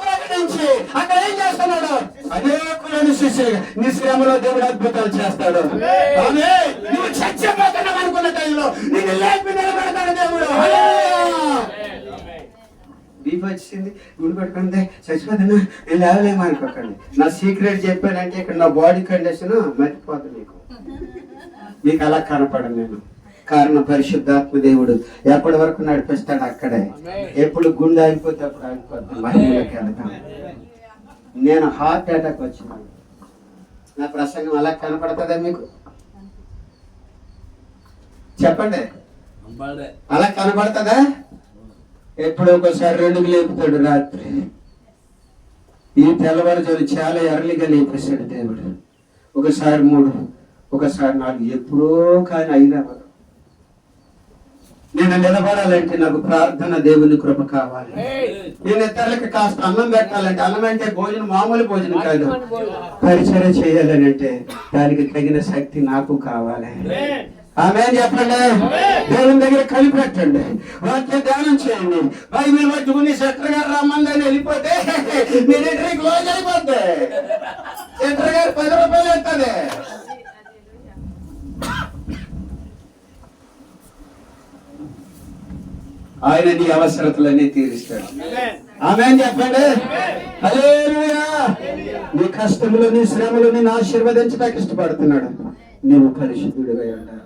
ప్రకటించి అక్కడ ఏం చేస్తున్నాడు? అనేకులను శిష్యులు. నీ శ్రమలో దేవుడు అద్భుతాలు చేస్తాడు. నువ్వు చచ్చిపోతున్నావు అనుకున్న టైంలో నిన్ను లేపి నిలబెడతాడు దేవుడు. బీపీ వచ్చింది, గుడి పెట్టుకుంటే చచ్చిపోతున్నా, నేను లేవలేము అనుకోకండి. నా సీక్రెట్ చెప్పానంటే ఇక్కడ నా బాడీ కండిషన్ మర్చిపోతుంది మీకు. మీకు అలా కనపడను నేను. కారణం పరిశుద్ధాత్మ దేవుడు ఎప్పటి వరకు నడిపిస్తాడు అక్కడే. ఎప్పుడు గుండె అయిపోతే అప్పుడు అయిపోతాం, మహిళలోకి వెళ్తాం. నేను హార్ట్ అటాక్ వచ్చినాను, నా ప్రసంగం అలా కనపడుతుందా మీకు? చెప్పండి, అలా కనపడుతుందా? ఎప్పుడు ఒకసారి 2కి లేపుతాడు రాత్రి, ఈ తెల్లవారుజాము చాలా ఎర్లీగా లేపేశాడు దేవుడు. ఒకసారి 3, ఒకసారి 4, ఎప్పుడో కానీ 5 అవ్వదు. నేను నిలబడాలంటే నాకు ప్రార్థన, దేవుని కృప కావాలి. నేను ఇతరులకు కాస్త అన్నం పెట్టాలంటే, అన్నం అంటే భోజనం మామూలు భోజనం కాదు, పరిచయం చేయాలని అంటే దానికి తగిన శక్తి నాకు కావాలి. ఆమె చెప్పండి, దేవుని దగ్గర కలిపెట్టండి, వాక్య ధ్యానం చేయండి, బైబిల్ పట్టుకుని సెక్టర్ గారు రమ్మందని వెళ్ళిపోతే మిలిటరీ క్లోజ్ అయిపోద్ది. సెక్టర్ గారు 10 రూపాయలు వస్తుంది. ఆయన నీ అవసరతలన్నీ తీరుస్తాడు. ఆమె చెప్పండి, హల్లెలూయా. నీ కష్టములు, నీ శ్రమలు నిన్ను ఆశీర్వదించడానికి ఇష్టపడుతున్నాడు. నువ్వు పరిశుద్ధుడిగా ఉండాలి.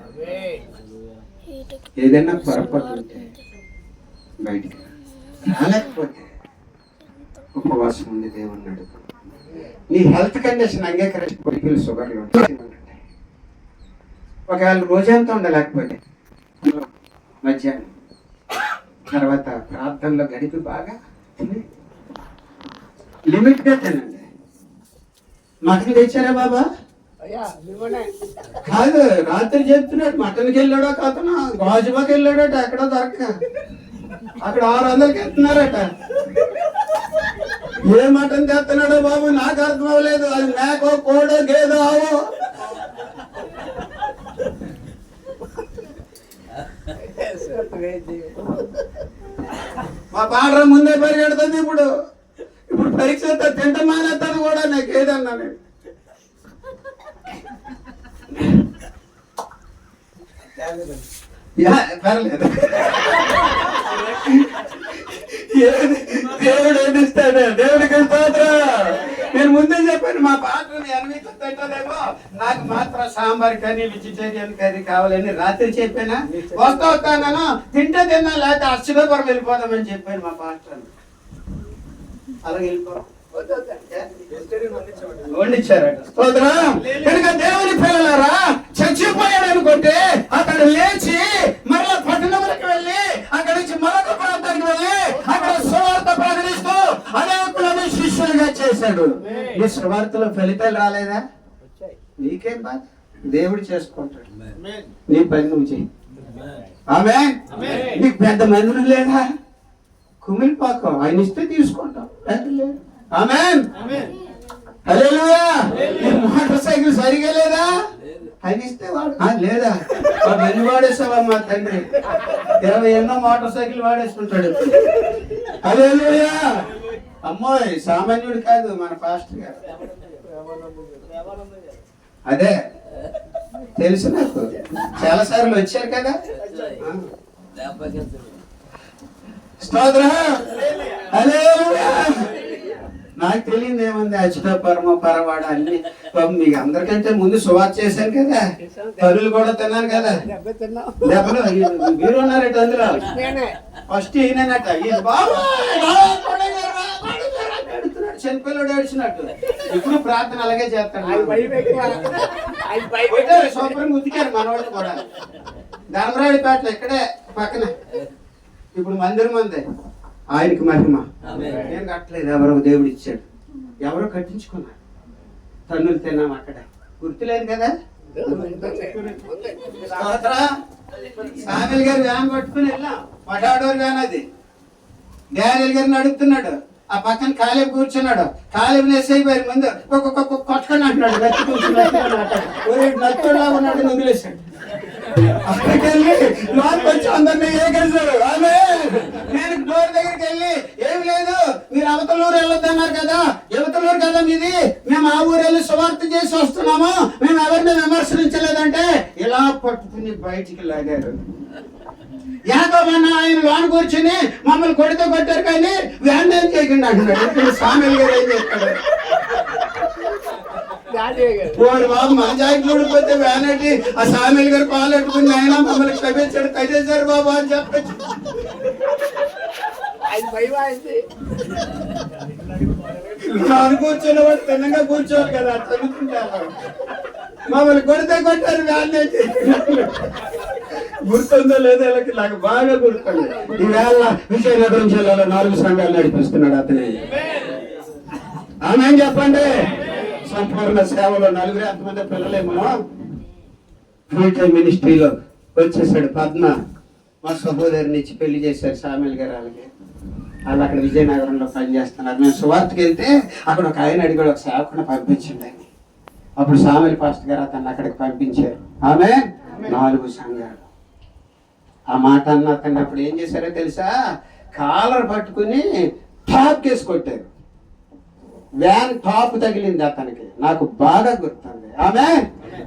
ఏదైనా పొరపాటు ఉంటే బయటికి రాలేకపోతే ఉపవాసం ఉంది, దేవుని నడుపు. నీ హెల్త్ కండిషన్ అంగీకరించే షుగర్లు ఉంటాయి. ఒకవేళ రోజంతా ఉండలేకపోతే మధ్యాహ్నం తర్వాత ప్రార్థనలో గడిపి బాగా లిమిట్ గా తినండి. మటన్ తెచ్చారా బాబా? కాదు, రాత్రి చెప్తున్నాడు మటన్కి వెళ్ళాడో కథన గాజుబాకి వెళ్ళాడట, ఎక్కడో దొరక అక్కడ 600కి వెళ్తున్నారట. ఏ మటన్ తెస్తున్నాడో బాబు నాకు అర్థం అవ్వలేదు. అది మేకో, కోడో, గేదో, ఆవో. మా పాడర ముందే పరిగెడుతుంది. ఇప్పుడు పరీక్ష తింట మానేస్తాను కూడా నాకు ఏదన్నా. నేను పర్లేదు, దేవుడు ఏమిస్తాడు, దేవుడికి నేను ముందే చెప్పాను మా పాటని ఎనిమిది తింటదేమో, నాకు మాత్రం సాంబార్ కానీ వెజిటేరియన్ కర్రీ కావాలని రాత్రి చెప్పానా. వస్తాను తింటే తిన్నా, లేకపోతే అశ్వపురం వెళ్ళిపోదామని చెప్పాను మా పాటని. అలాగే వెళ్ళిపో వండించారట. కనుక దేవుని పిల్లలారా, చచ్చిపోయాడు అనుకుంటే అక్కడ లేచి మరలా పట్టణంలోకి వెళ్ళి అక్కడి నుంచి మరొక ప్రాంతానికి వెళ్ళి అక్కడ సువార్త ప్రకటిస్తూ అనేకులను శిష్యులుగా చేశాడు. ఈ సువార్తలో ఫలితాలు రాలేదా? నీకేం బాధ, దేవుడు చేసుకుంటాడు. నీ పని నువ్వు చెయ్యి. ఆమేన్. నీకు పెద్ద మందిరం లేదా? కుమిలిపాకం, ఆయన ఇస్తే తీసుకుంటాం. ఆమేన్. హల్లెలూయా. మోటార్ సైకిల్ సరిగా లేదా? ఆయన ఇస్తే వాడు లేదా? వాడు ఎన్ని వాడేసావా మా తండ్రి? 20 ఎన్నో మోటార్ సైకిల్ వాడేసుకుంటాడు. హల్లెలూయా. అమ్మోయ్, సామాన్యుడు కాదు మన పాస్టర్ గారు. అదే తెలుసు నాకు, చాలా సార్లు వచ్చారు కదా. స్తోత్రం. హల్లెలూయా. నాకు తెలియదు ఏముంది, అచ్యుత పరమ పరవాడ అన్ని. మీకు అందరికంటే ముందు సువార్త చేశాను కదా, పనులు కూడా తిన్నాను కదా. దెబ్బలు మీరు ఉన్నారట అందులో. ఫస్ట్ ఈయనట, చనిపోయాడు ఏడ్చినట్టు. ఇప్పుడు ప్రార్థన అలాగే చేస్తాడు. సూపర్ ఉతికారు మనవాళ్ళు కూడా. ధర్మరాడిపేటలో ఇక్కడే పక్కన. ఇప్పుడు మందిరం ఉంది. ఆయనకి మహిమ. నేను కట్టలేదు, ఎవరో దేవుడు ఇచ్చాడు. ఎవరో కట్టించుకున్నారు. తన్నులు తిన్నాం అక్కడ, గుర్తులేదు కదా. సామిల్ గారు వ్యాన్ పట్టుకుని వెళ్ళాం. పటాడోరు వ్యాన్ అది. డానియల్ గారిని అడుగుతున్నాడు. ఆ పక్కన కాలేబు కూర్చున్నాడు. కాలేబు నెసైపోయారు ముందు కొట్టుకొని అంటున్నాడు. గట్టి కూర్చున్నాడు, నచ్చులా ఉన్నాడు, వదిలేశాడు. అక్కడికెళ్ళి లోపలికి వచ్చి అందరినీ ఏకేశాడు. నేను డోర్ దగ్గరికి వెళ్ళి, ఏమి లేదు, మీరు అవతలూరు వెళ్ళొద్దన్నారు కదా, యువతలూరు కదా మీది, మేము ఆ ఊరు వెళ్ళి సువార్త చేసి వస్తున్నాము, మేము ఎవరిని విమర్శించలేదంటే ఇలా పట్టుకుని బయటికి లాగారు. యాకోబన్న ఆయన లోన కూర్చుని మమ్మల్ని కొడితే కొట్టారు కానీ వ్యాన్ ఏం చేయకుండా అంటున్నాడు. ఇప్పుడు సామెల్ గారు ఏం చేస్తాడు? వాడు బాబు మన జాకెట్లు ఊడిపోతే వ్యానటి ఆ సామెల్ గారు పాలు పెట్టుకుని అయినా మమ్మల్ని క్షమించాడు కట్టేశారు బాబు అని చెప్పచ్చు. కూర్చొని వాడు తిన్నగా కూర్చోవాలి కదా చదువుకుంటారు. మమ్మల్ని కొడితే కొట్టారు వ్యానటి. గుర్తుందో లేదో వీళ్ళకి నాకు బాగా గుర్తుంది. ఈవేళ విజయనగరం జిల్లాలో 4 సంఘాలు నడిపిస్తున్నాడు అతని. ఆమె చెప్పండి, సంపూర్ణ సేవలో 4 ఎంతమంది పిల్లలేమో ఫుల్ టైం మినిస్ట్రీలో వచ్చేసాడు. పద్మ మా సహోదరిని ఇచ్చి పెళ్లి చేశారు సామెల్ గారు. వాళ్ళు అక్కడ విజయనగరంలో పనిచేస్తున్నారు. మేము సువార్తకి వెళ్తే అక్కడ ఒక ఆయన అడిగాడు, ఒక సేవకుని పంపించండి అని. అప్పుడు సామెల్ పాస్టర్ గారు అతన్ని అక్కడికి పంపించారు. ఆమె 4 సంఘాలు. ఆ మాట అన్న అతన్ని అప్పుడు ఏం చేశారో తెలుసా, కాలర్ పట్టుకుని టాప్ కేసు కొట్టారు. వ్యాన్ టాప్ తగిలింది అతనికి, నాకు బాగా గుర్తుంది. ఆమె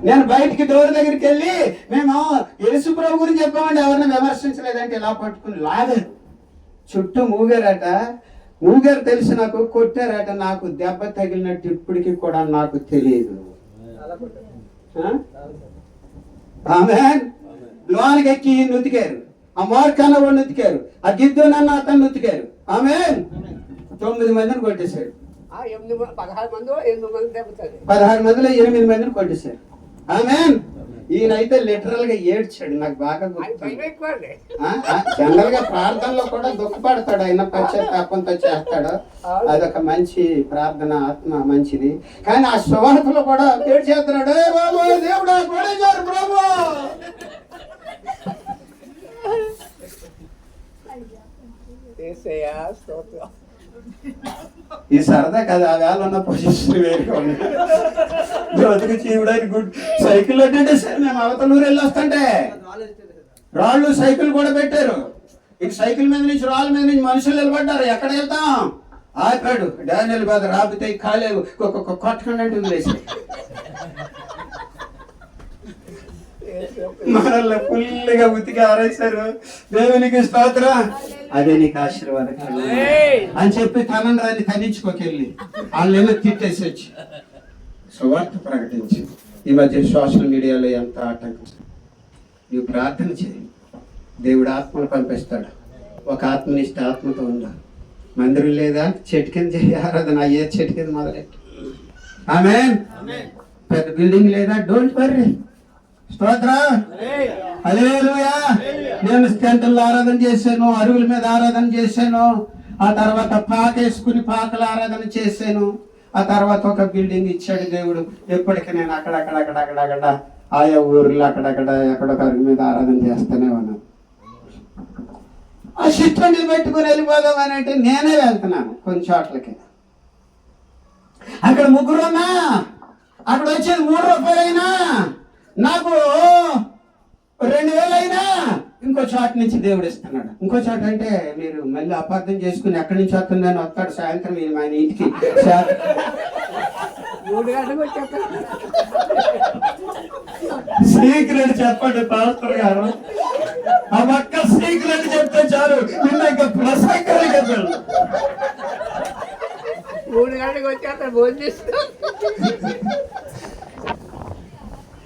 నేను బయటికి డోర్ దగ్గరికి వెళ్ళి మేము యేసు ప్రభు గురించి చెప్పామండి, ఎవరిని విమర్శించలేదంటే ఇలా పట్టుకుని లాగారు. చుట్టూ మూగారట. మూగారు తెలిసి నాకు కొట్టారట. నాకు దెబ్బ తగిలినట్టు ఇప్పటికి కూడా నాకు తెలియదు. ఆమె లోనికి ఎక్కి నుతికారు. ఆ మార్కన్న వాడు నుతికారు. ఆ గిద్దునన్న అతను నుతికారు. ఆమె 9 మందిని కొట్టేశాడు. 16 మందిలో 8 మందిని కొట్టేశారు. ఆమె ఈయనైతే లిటరల్ గా ఏడ్చాడు. నాకు బాగా జనరల్ గా ప్రార్థనలో కూడా దుఃఖపడతాడు. ఆయన పశ్చాత్తాపంతో చేస్తాడు. అదొక మంచి ప్రార్థన, ఆత్మ మంచిది. కానీ ఆ సువార్తలో కూడా ఏడ్చేస్తున్నాడు. దేవుడా కొడేశారు ప్రభు. ఈ సరదా కదా, ఆ వేళ ఉన్న పొజిషన్ వేరుగా ఉంది. బ్రతుకు చీవుడానికి గుడ్ సైకిల్ అంటే సార్ మేము అవతలూరు వెళ్ళి వస్తుంటే రాళ్ళు సైకిల్ కూడా పెట్టారు. ఇక సైకిల్ మీద నుంచి రాళ్ళ మీద నుంచి మనుషులు నిలబడ్డారు. ఎక్కడ వెళ్తాం ఆపాడు. డానియల్ బాధ రాబితే ఖాళీ కొట్టకండి అంటే వదిలేసి మనల్ని ఫుల్గా ఉతికి ఆరేశారు. దేవునికి స్తోత్రం. అదే నీకు ఆశీర్వాదం అని చెప్పి తనని రాని తనించుకోకెళ్ళి వాళ్ళేమో తిట్టేసి వచ్చి సువార్త ప్రకటించి ఈ మధ్య సోషల్ మీడియాలో ఎంత ఆటంకం. నువ్వు ప్రార్థన చేయి, దేవుడు ఆత్మను పంపిస్తాడు. ఒక ఆత్మనిష్ట ఆత్మతో ఉందా. మందిరం లేదా, చెట్టు కింద చేయి ఆరాధన. అయ్యే చెట్టు కింద మొదలెట్టు. ఆమేన్. పెద్ద బిల్డింగ్ లేదా, డోంట్ వర్రీ. స్తోత్రం. హల్లెలూయా. నేను స్టెంటల్లో ఆరాధన చేశాను, అరుగుల మీద ఆరాధన చేశాను. ఆ తర్వాత పాకేసుకుని పాకల ఆరాధన చేశాను. ఆ తర్వాత ఒక బిల్డింగ్ ఇచ్చాడు దేవుడు. ఎప్పటికీ నేను అక్కడక్కడ ఆయా ఊర్లో అక్కడక్కడ ఎక్కడొక అరుగు మీద ఆరాధన చేస్తూనే ఉన్నాను. ఆ సిస్టంని పెట్టుకుని వెళ్ళిపోదామని అంటే నేనే వెళ్తున్నాను కొన్ని చోట్లకి. అక్కడ 3 ఉన్నా, అక్కడ వచ్చేది 3 రూపాయలైనా, నాకు 2000 అయినా ఇంకో చోట నుంచి దేవుడు ఇస్తున్నాడు. ఇంకో చోట అంటే మీరు మళ్ళీ అపార్థం చేసుకుని ఎక్కడి నుంచి వస్తుందని వస్తాడు. సాయంత్రం ఆయన ఇంటికి సీక్రెట్ చెప్పండి పాస్టర్ గారు. ఆ ఒక్క సీక్రెట్ చెప్తే చాలు. ఇంకా ప్రసంగాలు చెప్పాడు. 3 గంటలకు వచ్చేస్తారు భోజనం చేస్తారు.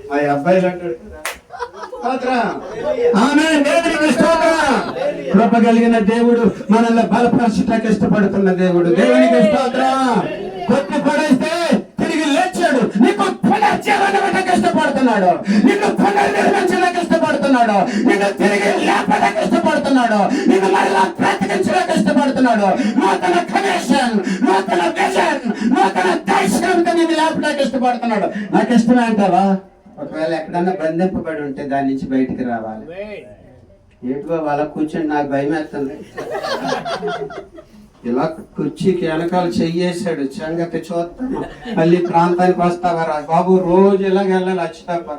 మా అబ్బాయిలు అంటాడు కృప కలిగిన దేవుడు, మనల్ని బలపరచటానికి ఇష్టపడుతున్న దేవుడు. దేవునికి స్తోత్రం. కొట్టి పడేస్తే తిరిగి లేచాడు. నీకు పునర్జీవనకి ఇష్టపడుతున్నాడు. నిన్ను పునర్నిర్మించడానికి ఇష్టపడుతున్నాడు. నిన్ను తిరిగి లేపడానికి ఇష్టపడుతున్నాడు. నిన్ను మరలా బ్రతికించడానికి ఇష్టపడుతున్నాడు. నూతన కమిషన్, నూతన విజన్, నూతన దర్శనంతో నిన్ను లేపడానికి ఇష్టపడుతున్నాడు. నాకు ఇష్టమే అంటావా? ఒకవేళ ఎక్కడన్నా బంధింపబడి ఉంటే దాని నుంచి బయటికి రావాలి. ఏటుగా వాళ్ళ కూర్చొని నాకు భయం వేస్తుంది. ఇలా కుర్చీకి వెనకాల చెయ్యేశాడు. సంగతి చూస్తాను. మళ్ళీ ప్రాంతానికి వస్తావా బాబు, రోజు ఇలాగ వెళ్ళాలి. అచ్చుతాపా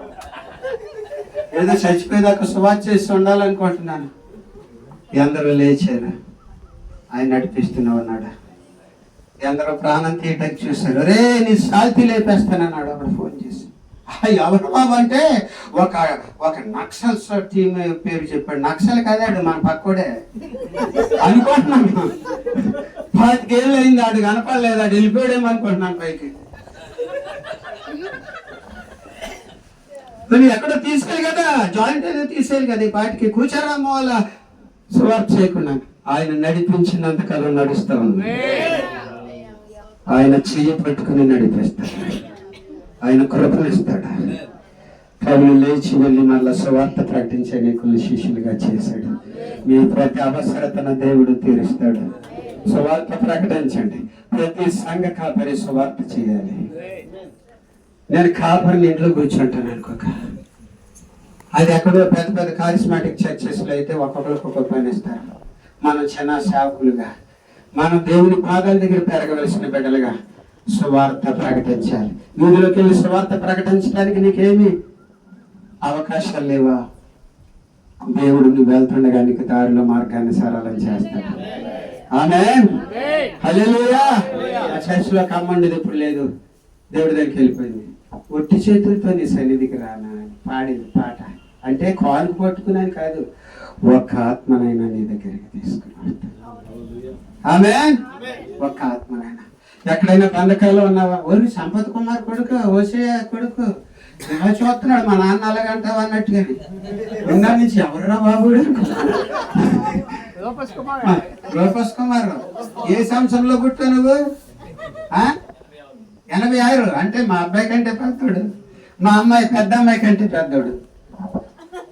ఏదో చచ్చిపోయేదాకా సువార్త చేసి ఉండాలనుకుంటున్నాను. ఎందరో లేచారు. ఆయన నడిపిస్తూనే ఉన్నాడు. ఎందరో ప్రాణం తీయటానికి చూశారు. రే నీ సాల్తీ లేపేస్తానన్నాడు. అప్పుడు ఫోన్ చేసి ఎవరు బాబు అంటే ఒక నక్సల్స్ టీమ్ పేరు చెప్పాడు. నక్సల్ కదాడు మన పక్కోడే అనుకుంటున్నాను. 25 ఏళ్ళు అయింది. ఆడు కనపడలేదు. ఆడు వెళ్ళిపోయాడేమో అనుకుంటున్నాను పైకి. మరి ఎక్కడో తీసుకెళ్ళి కదా, జాయింట్ ఏదో తీసేయాలి కదా, ఈ పాటికి కూర్చోరామ్మ వాళ్ళ సువార్త చేయకుండా ఆయన నడిపించినంతకాలం నడుస్తా ఉంది. ఆయన చెయ్యి పట్టుకుని నడిపిస్తాడు, ఆయన కృపనిస్తాడు. పౌలు లేచి వెళ్ళి మళ్ళా సువార్త ప్రకటించే అనేకుల్ని శిష్యులుగా చేశాడు. మీ ప్రతి అవసరతను దేవుడు తీరుస్తాడు. సువార్త ప్రకటించండి. ప్రతి సంఘ కాపరి సువార్త చేయాలి. నేను కాపరిని ఇంట్లో కూర్చుంటాను అనుకోక, అది ఎక్కడో పెద్ద పెద్ద కారిస్మాటిక్ చర్చెస్లో అయితే ఒక్కొక్కరికి ఒక్కొక్క పని ఇస్తారు. మనం చిన్న సేవకులుగా, మనం దేవుని పాదాల దగ్గర పెరగవలసిన బిడ్డలుగా సువార్త ప్రకటించాలి. వీధిలోకి వెళ్ళి సువార్త ప్రకటించడానికి నీకేమి అవకాశాలు లేవా? దేవుడు నువ్వు వెళ్తుండగా నీకు దారిలో మార్గాన్ని సరళం చేస్తాడు. ఆమేన్, హల్లెలూయా. ఆ చర్చిలో కమ్మండిది ఇప్పుడు లేదు, దేవుడి దగ్గరికి వెళ్ళిపోయింది. ఒట్టి చేతులతో నీ సన్నిధికి రానా పాడింది పాట అంటే కాలు పట్టుకున్నాను కాదు, ఒక్క ఆత్మనైనా నీ దగ్గరికి తీసుకున్నాడు. ఆమేన్, ఒక్క ఆత్మనైనా. ఎక్కడైనా బంధకాల్లో ఉన్నావా? ఓరి సంపత్ కుమార్ కొడుకు, ఓసే కొడుకు ఎలా చూస్తున్నాడు, మా నాన్న అలాగంటావా అన్నట్టుగా ఉన్న నుంచి ఎవర్రా బాబు? రూపస్ కుమార్. ఏ సంవత్సరంలో పుట్టా నువ్వు? 86 అంటే మా అబ్బాయి కంటే పెద్దోడు, మా అమ్మాయి పెద్ద అమ్మాయి కంటే పెద్దోడు.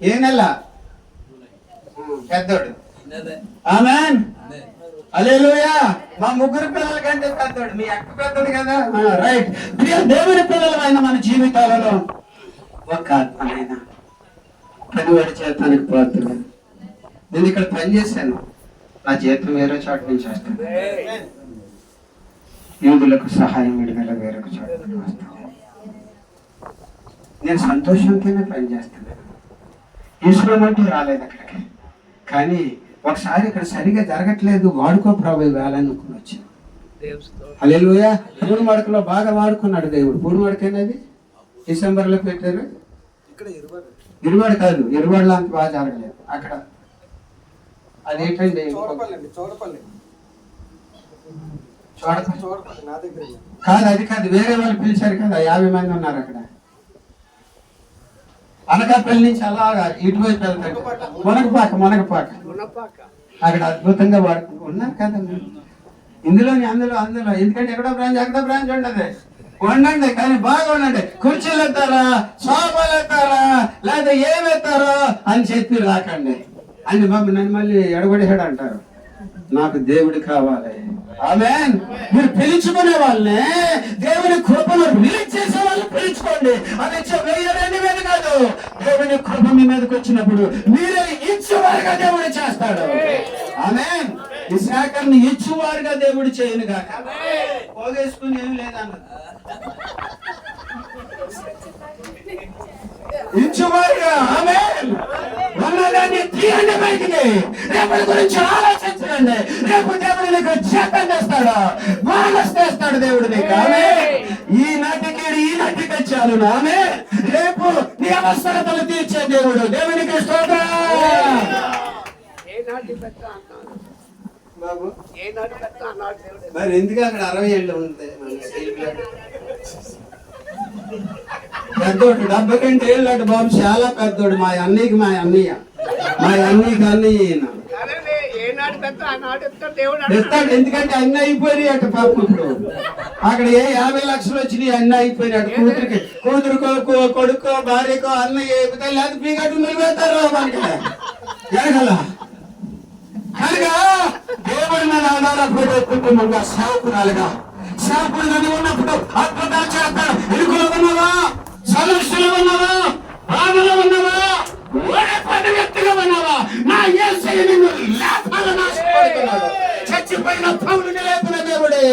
ఏ నెల? పెద్దోడు. ఆమేన్, హల్లెలూయా. మా ముగ్గురు పిల్లల కంటే పెద్దోడు, మీ అక్క పెద్దోడు కదా. రైట్. దేవుని పిల్లలమైన మన జీవితాలలో ఒక ఆత్మనైనా పనివాడి చేతానికి పాత్రుడు. నేను ఇక్కడ పని చేశాను, నా జీతం వేరే చోట నుంచి వస్తాను. యూదులకు సహాయం విడుదల వేరొక చోట నుంచి వస్తాను. నేను సంతోషంతోనే పని చేస్తున్నాను. ఈశ్వరంటూ రాలేదు అక్కడికి, కానీ ఒకసారి ఇక్కడ సరిగా జరగట్లేదు, వాడుకో ప్రభు వేళనుకుని వచ్చాను. హల్లెలూయా. పూడి మడకలో బాగా వాడుకున్నాడు దేవుడు. పూడి మడక అనేది డిసెంబర్లో పెట్టారు. ఇరువాడు కాదు, ఇరువాడులో అంత బాగా జరగలేదు అక్కడ. అదేంటండి? కాదు, అది కాదు, వేరే వాళ్ళు పిలిచారు కదా, 50 మంది ఉన్నారు అక్కడ. అనకాపల్లి నుంచి అలాగా ఇటువైపు వెళ్తారు, మునగపాక అక్కడ అద్భుతంగా ఉన్నారు కదా. ఇందులోని అందులో ఎందుకంటే ఎక్కడో బ్రాంచ్ ఉండదు. ఉండండి, కానీ బాగా ఉండండి. కుర్చీలు ఎత్తారా, సోఫాలు ఎత్తారా, లేదా ఏమెత్తారో అని చెప్పి రాకండి అని బాబు నన్ను మళ్ళీ ఎడగొడేసాడు అంటారు. నాకు దేవుడు కావాలి. ఆమేన్. మీరు పిలుచుకునే వాళ్ళని, దేవుని కృపను రిలీజ్ చేసే వాళ్ళని పిలుచుకోండి. అది 1000 కాదు. దేవుని కృప మీ మీదకి వచ్చినప్పుడు మీరే ఇచ్చేవారుగా దేవుడు చేస్తాడు. ఆమేన్. ఈ శాఖని ఇచ్చేవారుగా దేవుడు చేయను గాక. పోగేసుకుని ఏమి లేదన్నది, ఇచ్చేవారుగా. ఆమేన్. ఉన్నదాన్ని తీయండి బయటికి. రేపటి గురించి ఆలోచించండి. రేపు దేవుడు నీకు చేతం చేస్తాడు, బోనస్ చేస్తాడు దేవుడు నీకు. ఆమేన్. ఈ నాటికి చాలు. ఆమేన్. రేపు నీ అవసరతలు తీర్చే దేవుడు. దేవునికి స్తోత్రం. బాబు మరి ఎందుకు అక్కడ 60 ఏళ్ళు ఉంది? పెద్దోడు 70 కంటే ఏళ్ళాడు బాబు, చాలా పెద్దోడు. మా అన్నయ్యకి ఇస్తాడు. ఎందుకంటే అన్ని అయిపోయినాయి అటు పాప. ఇప్పుడు అక్కడ 50 లక్షలు వచ్చినాయి, అన్ని అయిపోయినాయి. కూతురు కొడుకో భార్యకో అన్నయ్య లేదు, పీగట్టు నిలబెడతారు మనకి ఎరగల. కనుక దేవుడి మీద ఆధారపడే కుటుంబంగా సేవకురాలుగా, సేవకుడుగా ఉన్నప్పుడు అద్భుతాలు చేస్తాడు. ఇరుకులో ఉన్నావా, సమస్యలు ఉన్నావా, బాధలో ఉన్నావా, వ్యక్తిగా ఉన్నావా, నా యేసయ్య నిన్ను లేపాలని ఆశపడుతున్నాడు. చచ్చిపోయిన పౌలుని లేపిన దేవుడే,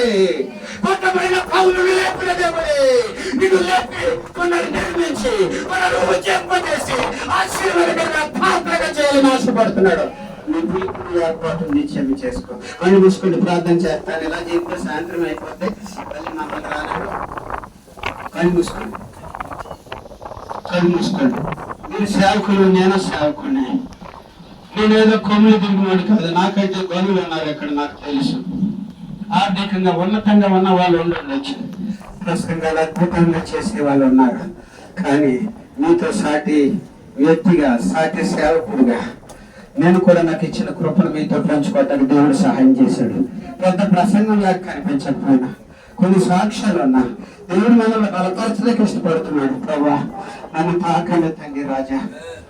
కొట్టబడిన పౌలుని లేపిన దేవుడే నిన్ను లేపి కొందరు నిర్మించి కొనరు చేసి ఆశీర్వాదకరంగా పాత్రగా చేయాలని ఆశపడుతున్నాడు. ఏర్పాటు నిశ్చయం చేసుకో. కళ్ళు మూసుకుంటూ ప్రార్థన చేస్తాను. ఎలా చేస్తే సాయంత్రం అయిపోతే మళ్ళీ మమ్మల్ని రాలేదు. కళ్ళు మూసుకోండి. మీరు సేవకులు, నేను సేవకుని. నేనేదో కొమ్ములు దిగున్నాడు కాదు, నాకైతే గనులు ఉన్నారు ఇక్కడ, నాకు తెలుసు. ఆర్థికంగా ఉన్నతంగా ఉన్న వాళ్ళు ఉండొచ్చు, ప్రస్తుతంగా అద్భుతంగా చేసే వాళ్ళు ఉన్నారు. కానీ మీతో సాటి వ్యక్తిగా, సాటి సేవకుడుగా నేను కూడా నాకు ఇచ్చిన కృపను మీతో పంచుకోవటానికి దేవుడు సహాయం చేశాడు. పెద్ద ప్రసంగం లాగా కనిపించకపోయినా, కొన్ని సాక్ష్యాలు ఉన్నా దేవుడు మనల్ని బలపరచడానికి ఇష్టపడుతున్నాడు. ప్రభా నన్ను తాకండి తండ్రి రాజా,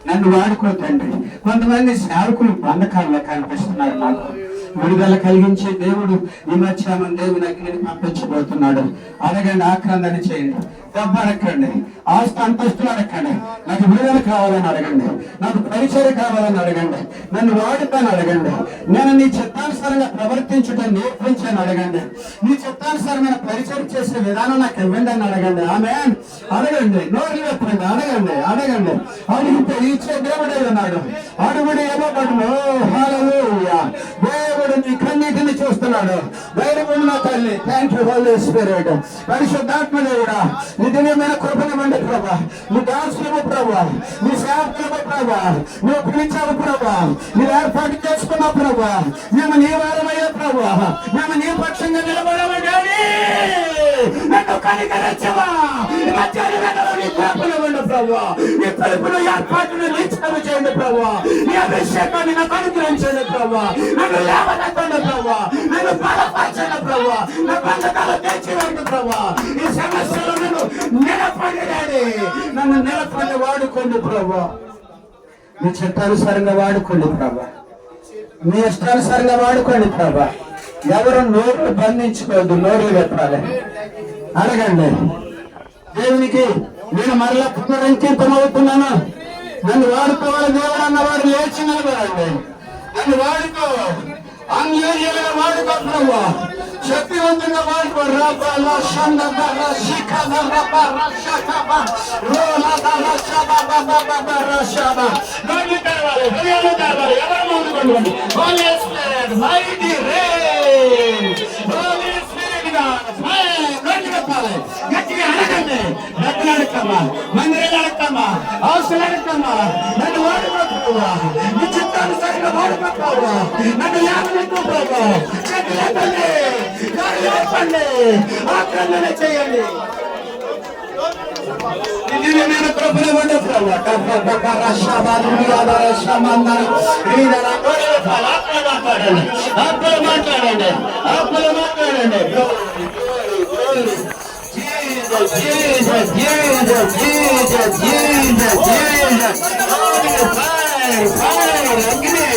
నన్ను వాడుకో తండ్రి. కొంతమంది సేవకులు బంధకాల్లో కనిపిస్తున్నారు. నాకు విడుదల కలిగించే దేవుడు ఈ మధ్యాహ్నం దేవుని అగ్నిని పంపించబోతున్నాడు. అడగండి, ఆక్రందన చేయండి, దెబ్బ అడగండి, ఆస్తి అంతస్తులు అడగండి. నాకు విడుదల కావాలని అడగండి, నాకు పరిచయం కావాలని అడగండి, నన్ను వాడుతాను అడగండి. నేను నీ చిత్తానుసారంగా ప్రవర్తించడం నేర్పించాను అడగండి. నీ చిత్తానుసారమైన పరిచయం చేసే విధానం నాకు ఇవ్వండి అని అడగండి. ఆమె అడగండి, నోరు చెప్పండి, అడగండి అడగండి. అడిగితే ఇచ్చే దేవుడే ఉన్నాడు. అడుగుడు ఇవ్వబడును. హల్లెలూయా. దేవుడు నీ కన్నీటిని చూస్తున్నాడు. ధైర్యమున్న తల్లి, థ్యాంక్ యూ హోలీ స్పిరిట్. పరిశుద్ధాత్మ దేవుడా, నీ దివ్యమైన కృపనివ్వండి ప్రభా. నీ దాసులము ప్రభా, నీ సేవకులము ప్రభా, నువ్వు పిలిచావు ప్రభా, నువ్వు ఏర్పాటు చేసుకున్నావు ప్రభా. మేము నీ వారమయ్యే ప్రభా, మేము నీ పక్షంగా నిలబడము డాడీ. నన్ను కనికరించవా, ప్రభా. నీ తలుపును ఏర్పాటును నిశ్చయం చేయండి ప్రభా. నీ అభిషేకాన్ని నాకు అనుగ్రహించండి ప్రభా. నన్ను లేవనెత్తండి ప్రభా, నన్ను బలపరచండి ప్రభా. నా బంధకాలు తెచ్చివేయండి ప్రభా. ఈ సమస్యలు నన్ను నిలపండి డాడీ. నన్ను నిలపండి, వాడుకోండి ప్రభా. మీ చిత్తానుసారంగా వాడుకోండి ప్రభా. మీ ఇష్టానుసారంగా వాడుకోండి ప్రభా. ఎవరు నోరు బంధించుకోవద్దు, నోరు పెట్టాలి. అడగండి దేవునికి, నేను మరలా పునరంకితమవుతున్నాను, నన్ను వాడుకోవాలి దేవుడు అన్నవాడు లేచి నిలబడండి. నన్ను వాడుకో, అన్యోన్యంగా వాడుకో ప్రభా. శక్తివంతంగా వాడుకో. గట్టిగా అడగండి, డబ్బులు అడగమ్మా, మందిరాలు అడగమ్మా, అవసరాలు అడగమ్మా. నన్ను వాడుకోవా, నీ చిత్తానుసారంగా వాడుకోవా. నన్ను లేవనెత్తు ప్రభా. లేపండి, లేపండి, ఆక్రందన చేయండి. నేను కృపను ఉండే ప్రభా. ఆత్మలు మాట్లాడండి, ఆత్మలు మాట్లాడండి. Jesus, Jesus, Jesus, Jesus, Jesus, Jesus. Fire, fire, agni,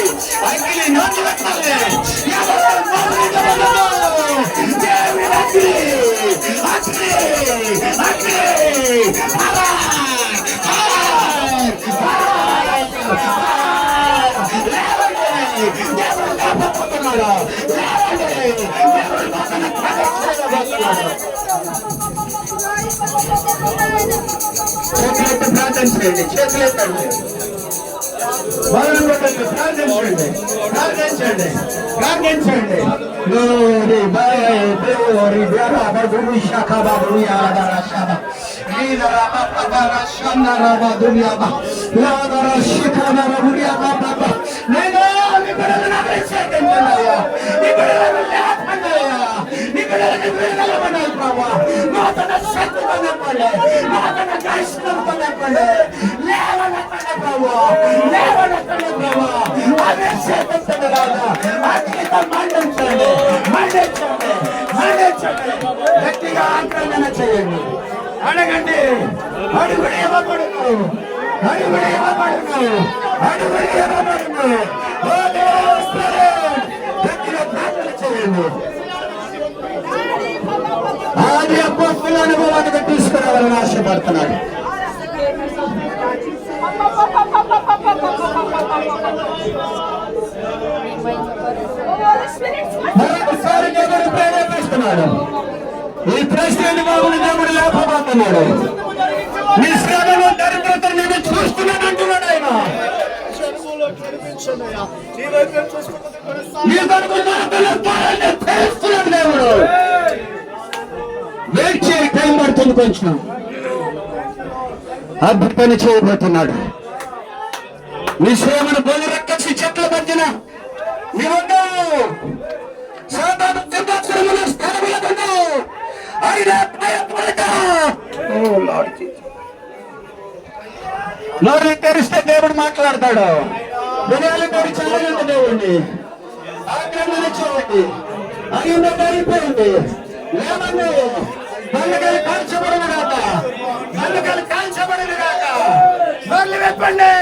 agni, not the fire. చేతులెత్తి ప్రార్థన చేయండి, చేతులెత్తండి, మొదలు పెట్టండి, ప్రార్థించండి, ప్రార్థించండి, ప్రార్థించండి. Glory, glory, glory, shaka babu ya darashaba, ila raba darashana raba dunia ba, la darashika na raburia baba. Nena, nikodana na besekenda ya, nikodana na lapana ya, nikodana na besekenda mana prawa, mata na shakti mana pale, mata na gaishna mana pale, leva na pale prawa, leva na pale prawa, abesekenda rada, akita mandam chale. గట్టిగా ఆక్రందన చేయండి, అడగండి. అడుగుడు ఇవ్వబడును, అడుగుడు ఇవ్వబడును, అడుగుడు ఇవ్వబడును. గట్టిగా ప్రార్థన చేయండి. ఆది అపోస్తలుల అనుభవానికి తీసుకురావాలని ఆశపడుతున్నాడు. మరొకసారి దేవుడు ప్రేరేపిస్తున్నాడు. ఈ ప్రశ్నని బాబుని దేవుడు లేపబోతున్నాడు. నీ శ్రమలో దరిద్రతను నేను చూస్తున్నాను అంటున్నాడు ఆయన. దేవుడు వెయిట్ చేయి, టైం పడుతుంది కొంచెం. అద్భుతాన్ని చేయబోతున్నాడు. నీ శ్రమను బలి రక్కసి చెట్ల మధ్యన నీవుండు, సాతాను సింహాసనమున స్థానములకుండు. ఆయన భయపడక. ఓ లార్డ్ జీసస్, నోరుని తెరిస్తే దేవుడు మాట్లాడతాడు. హృదయాలు తెరిచారండి దేవుడిని. ఆగ్రహం చేయండి, అయ్యిందో అయిపోయింది. లేవండి, బండకాయలు కాల్చబడిన కాక, బండకాయలు కాల్చబడిన కాక, నోర్లు వెప్పండి,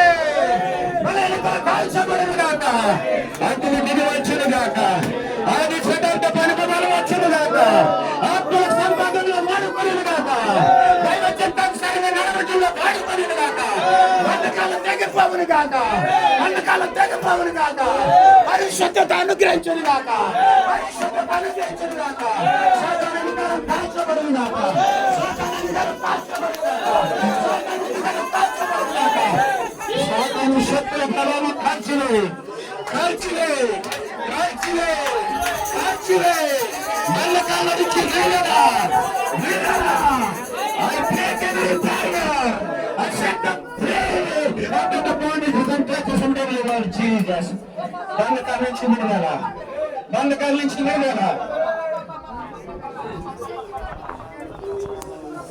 కాల్చబడిన కాక, అగ్ని దిగి వచ్చిన కాక, ఆది శతాబ్ద పనిపదాలు వచ్చిన కాక, ఆత్మ సంపాదనలో వాడుకొనిన కాక, దైవ చిత్తానుసారంగా నడవటంలో వాడుకొనిన కాక, బండకాలం తెగిపోవును కాక, బండకాలం తెగిపోవును కాక, పరిశుద్ధత అనుగ్రహించును కాక, పరిశుద్ధత అనుగ్రహించును కాక, సాతాను కాల్చబడును కాక, సాతాను కాల్చబడును కాక, సాతాను శక్తుల ప్రభావం కాల్చిలే, కాల్చిలే, కాల్చిలే, కాల్చిలే, బండకాల నుంచి వీడరా, వీడరా. I break every barrier. I set the free. After the bondage is untouched in the name of Jesus. బండకాల నుంచి వీడరా, బండకాల నుంచి వీడరా.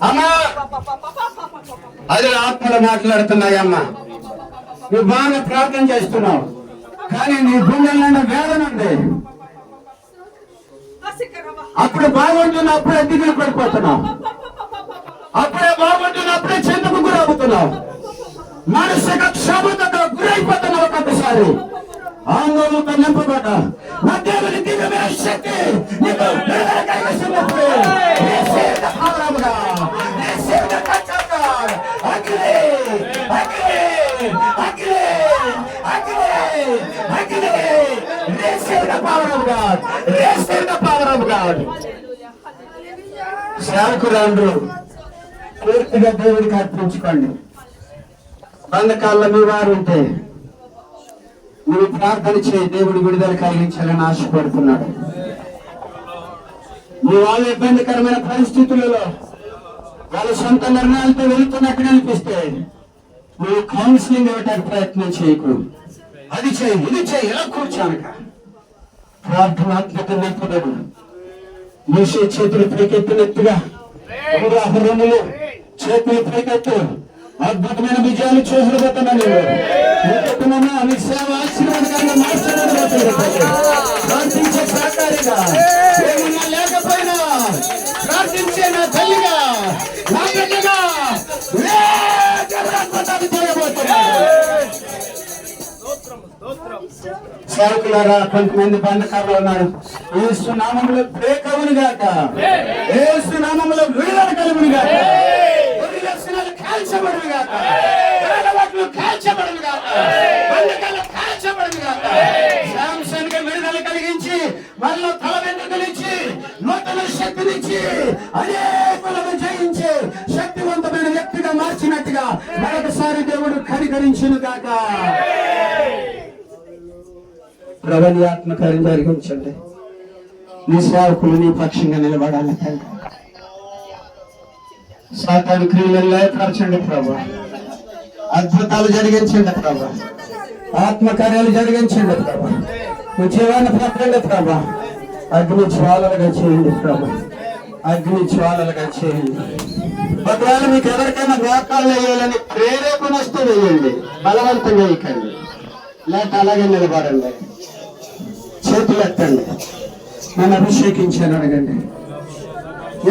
అమ్మా, అది ఆత్మలు మాట్లాడుతున్నాయమ్మా. నువ్వు బాగా ప్రార్థన చేస్తున్నావు, కానీ నీ గుండెల్లో వేదన ఉంది. అప్పుడు బాగుంటున్నప్పుడే దిగులు పడిపోతున్నావు, అప్పుడే బాగుంటున్నప్పుడే చెందుకు గురవుతున్నావు, మానసిక క్షమతకు గురైపోతున్నావు. ఒక్కొక్కసారి ఆందోళనతో నింపబడ్డా నా దేవుని దివ్యమైన శక్తి నీకు విడుదల కలిగిస్తున్నప్పుడు సేవకులందరూ పూర్తిగా దేవుడికి అర్పించుకోండి. బంధకాల్లో మీ వారు ఉంటే నువ్వు ప్రార్థన చేయి, దేవుడు విడుదల కలిగించాలని ఆశపడుతున్నాడు. నీ వాళ్ళ ఇబ్బందికరమైన పరిస్థితులలో వాళ్ళ సొంత నిర్ణయాలతో వెళుతున్నట్టు అనిపిస్తే నువ్వు కౌన్సిలింగ్ ఇవ్వడానికి ప్రయత్నం చేయకు. అది చేయి, ఇది చేయి, ఇలా కూర్చోనక ప్రార్థనాత్మక నింపుదడు. మూసే చేతులు పైకెత్తినట్టుగా ఉదాహరణలు చేతులు పైకెత్తు. అద్భుతమైన విజయాలు చూసబోతున్నాను. నీ సేవ ఆశీర్వాదకరంగా మార్చబోతున్నాను. ప్రార్థించే సహకారిగా, ఏమన్నా లేకపోయినా ప్రార్థించే నా తల్లిగా, నా బిడ్డగా సేవకులారా, కొంతమంది బంధకారులు ఉన్నారు. యేసు నామములో బ్రేక్ అవును గాక, యేసు నామములో విడుదల కలుగును గాక, కాల్చబడును గాక, కాల్చబడును గాక, బంధకాలు కాల్చబడును గాక. శాంసన్ కి విడుదల కలిగించి మనలో తల వెంట్రుకలిచ్చి నూతన శక్తినిచ్చి అనేకులను జయించి శక్తివంతమైన వ్యక్తిగా మార్చినట్టుగా మరొకసారి దేవుడు కనికరించును గాక. ప్రభుని ఆత్మకార్యం జరిగించండి. నీ సేవకులు నీ పక్షంగా నిలబడాలి. సాతాను క్రియలను లయపరచండి ప్రభు. అద్భుతాలు జరిగించండి ప్రభు. ఆత్మకార్యాలు జరిగించండి ప్రభు. ఉద్యోగాన్ని పట్టండి ప్రభు. అగ్ని జ్వాలలుగా చేయండి ప్రభు. అగ్ని జ్వాలలుగా చేయండి. ఒకవేళ మీకు ఎవరికైనా వ్యాపారాలు వేయాలని ప్రేరేపణ వస్తే వేయండి, బలవంతంగా వేయకండి. లేక అలాగే నిలబడండి, చేతులు ఎత్తండి. నన్ను అభిషేకించాను అడగండి.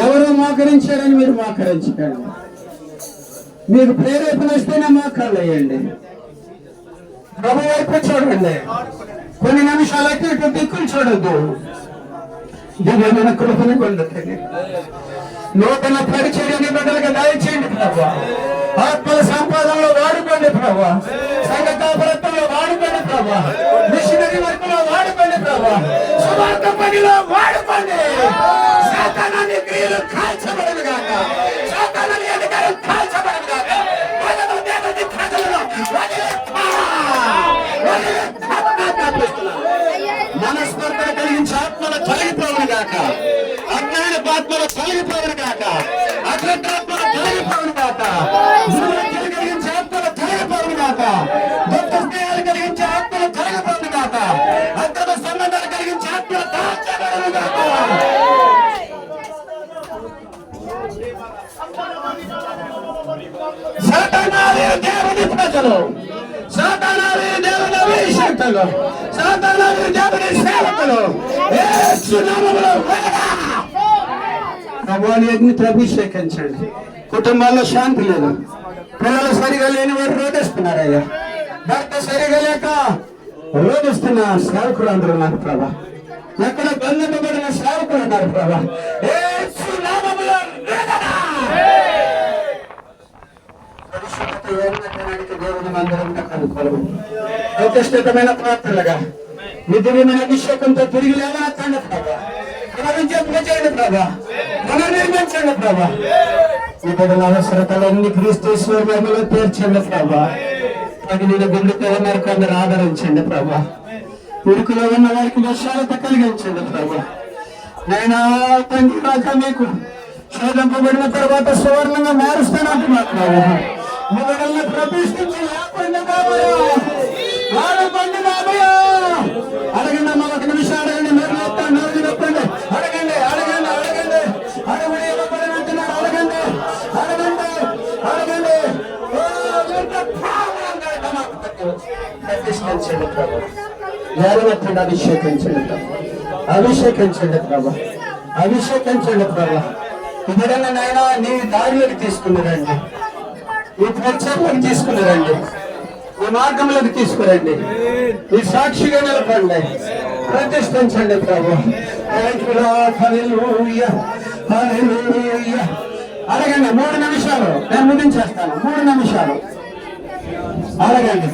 ఎవరు మోకరించారని మీరు మోకరించకండి. మీకు ప్రేరేపణ వస్తేనే మోకాళ్ళు వేయండి. ప్రభు వైపు చూడండి. కొన్ని నిమిషాలు అయితే ఇటు దిక్కులు చూడద్దు. దివ్యమైన కృపను పొందుతుంది. నూతన పరిచర్యని బిడ్డలుగా దయచేయండి ప్రభు. ఆత్మల సంపాదనలో వాడుకోండి ప్రభు. సంఘకాపరత్వంలో వాడుకోండి ప్రభు. మిషనరీ వర్క్లో వాడుకోండి ప్రభు. సువార్త పనిలో వాడుకోండి. సాతానాన్ని క్రియలు కాల్చబడను గాక, సాతానాన్ని అధికారం కాల్చబడను గాక. మనస్పర్ధలు కలిగించి ఆత్మల తొలగిపోవను గాక, అజ్ఞాన ఆత్మల తొలగిపోవను గాక, అగ్రతాత్మల తొలగిపోవను గాక, కలిగించే ఆత్మల తొలగిపోవను గాక, దుఃఖ స్నేహాలు కలిగించే ఆత్మల తొలగిపోవను గాక, అక్రమ సంబంధాలు కలిగించే ఆత్మల తాల్చబడను గాక. సాతానాలు దేవుని ప్రజలు సాతాను దేవుని సేవకులు యేసు నామములో ప్రభువుని అగ్నితో అభిషేకించండి. కుటుంబాల్లో శాంతి లేదు, పిల్లలు సరిగా లేని వారు రోధిస్తున్నారయ్యా, భర్త సరిగా లేక రోధిస్తున్న సేవకులు అందరూ ఉన్నారు ప్రభా. ఎక్కడ బంధింపబడిన సేవకులు ఉన్నారు ప్రభా. యేసు నామములో దేవుని మందిరం అనుకూలము ప్రతిష్ఠితమైన ప్రార్థనలుగా నిజమైన అభిషేకంతో తిరిగి లేవనెత్తండి ప్రభా. పునరుజ్జీవించండి ప్రభా, పునర్నిర్మించండి ప్రభా. ఈ బిడ్డల అవసరతలన్నీ క్రీస్తు మహిమలో తీర్చండి ప్రభా. పగిలిన గుండెతో ఉన్నారు కొందరు ఆదరించండి ప్రభా. ఉరుకులో ఉన్న వారికి వర్షాలతో కలిగించండి ప్రభా. నేను తండ్రి రాజా మీకు శోధింపబడిన తర్వాత సువర్ణంగా మారుస్తానంటున్నాను ప్రభా. మీ బిడ్డల్ని ప్రతిష్ఠించి లేకుండా అడగండి అమ్మ, ఒక నిమిషం అడగండి. మీరు నోరు నొప్పండి, అడగండి అడగండి అడగండి. అడగండి ఇవ్వబడి అంటున్నారు, అడగండి అడగండి అడగండి. ప్రతిష్ఠించండి ప్రభా, జ్ఞానవత్తుడు అభిషేకించండి ప్రభా, అభిషేకించండి ప్రభా, అభిషేకించండి ప్రభా. ఇప్పుడన్నా నాయన నీ దారిలోకి తీసుకున్నారండి, ఈ ప్రచారంలోకి తీసుకున్నారండి, ఈ మార్గంలోకి తీసుకురండి, ఈ సాక్షిగా నిలపండి, ప్రతిష్ఠించండి ప్రభు. అడగండి 3 నిమిషాలు, నేను ముగించేస్తాను. 3 నిమిషాలు అడగండి,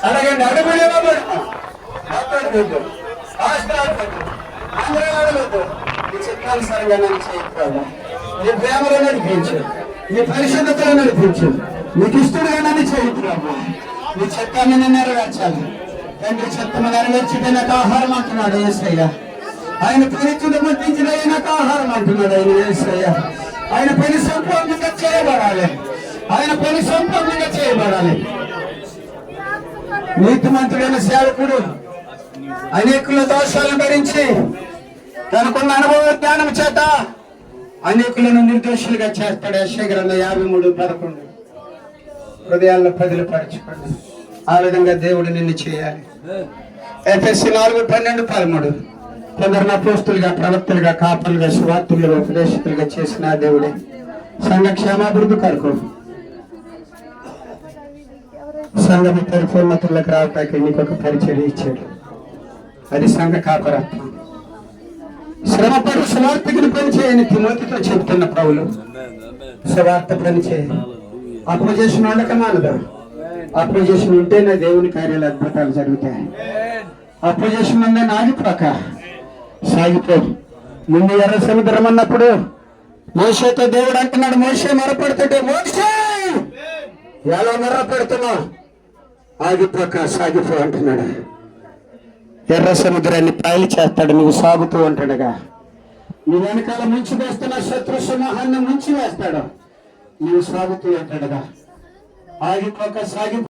అడగండి. అడగండి మాట్లాడవద్దు, ఆశపడవద్దు, అందరూ అడగద్దు. ఈ చిత్తానుసారంగా నన్ను చేయ ప్రభు. నీ ప్రేమలో నడిపించు, నీ పరిశుద్ధతలో నడిపించు, నీకు ఇష్టడుగా నన్ను చేయి ప్రభు. నీ చిత్తాన్ని నేను నెరవేర్చాలి తండ్రి. చిత్తము నెరవేర్చితే నాకు ఆహారం అంటున్నాడు యేసయ్య. ఆయన పనిచుడు ముట్టించిన నాకు ఆహారం అంటున్నాడు ఆయన యేసయ్య. ఆయన పని సంపూర్ణంగా చేయబడాలి, ఆయన పని సంపూర్ణంగా చేయబడాలి. నీతిమంతుడైన సేవకుడు అనేకుల దోషాలను భరించి తనకున్న అనుభవ జ్ఞానం చేత అనేకులను నిర్దోషులుగా చేస్తాడు. యెషయా గ్రంథం 53:11. హృదయాల్లో పదిలపరచుకోండి. ఆ విధంగా దేవుడు నిన్ను చేయాలి. ఎఫెసీ 4:12-13. కొందరు అపోస్తులుగా, ప్రవక్తలుగా, కాపరులుగా, సువార్తులుగా, ఉపదేశకులుగా చేసిన దేవుడే సంఘ క్షేమాభివృద్ధి కొరకు సంఘం పరిపూర్ణతలకు రావటానికి నీకు ఒక పరిచయం ఇచ్చాడు. అది సంఘ కాపరత్వం. శ్రమపడు సువార్తకుని పని చేయని తిమోతితో చెబుతున్న పౌలు, సువార్త పని చేయ. అపోజిషన్ ఉండక మానదు. అపోజిషన్ ఉంటేనే దేవుని కార్యాలు అద్భుతాలు జరుగుతాయి. అపోజిషన్ ఉందే నాగిపోక సాగిపో. ముందు ఎర్ర సముద్రం అన్నప్పుడు మోషేతో దేవుడు అంటున్నాడు, మోషే మొరపెడుతుంటే మోషే ఎలా మొరపెడుతున్నావు, ఆగిపోక సాగిపో అంటున్నాడు. ఎర్ర సముద్రాన్ని పాయలు చేస్తాడు నువ్వు సాగుతూ ఉంటాడుగా. నీ వెనకాల ముంచి వేస్తున్న శత్రు సమూహాన్ని ముంచి వేస్తాడు, నువ్వు సాగుతూ ఉంటాడుగా. ఆగిపోక సాగిపో.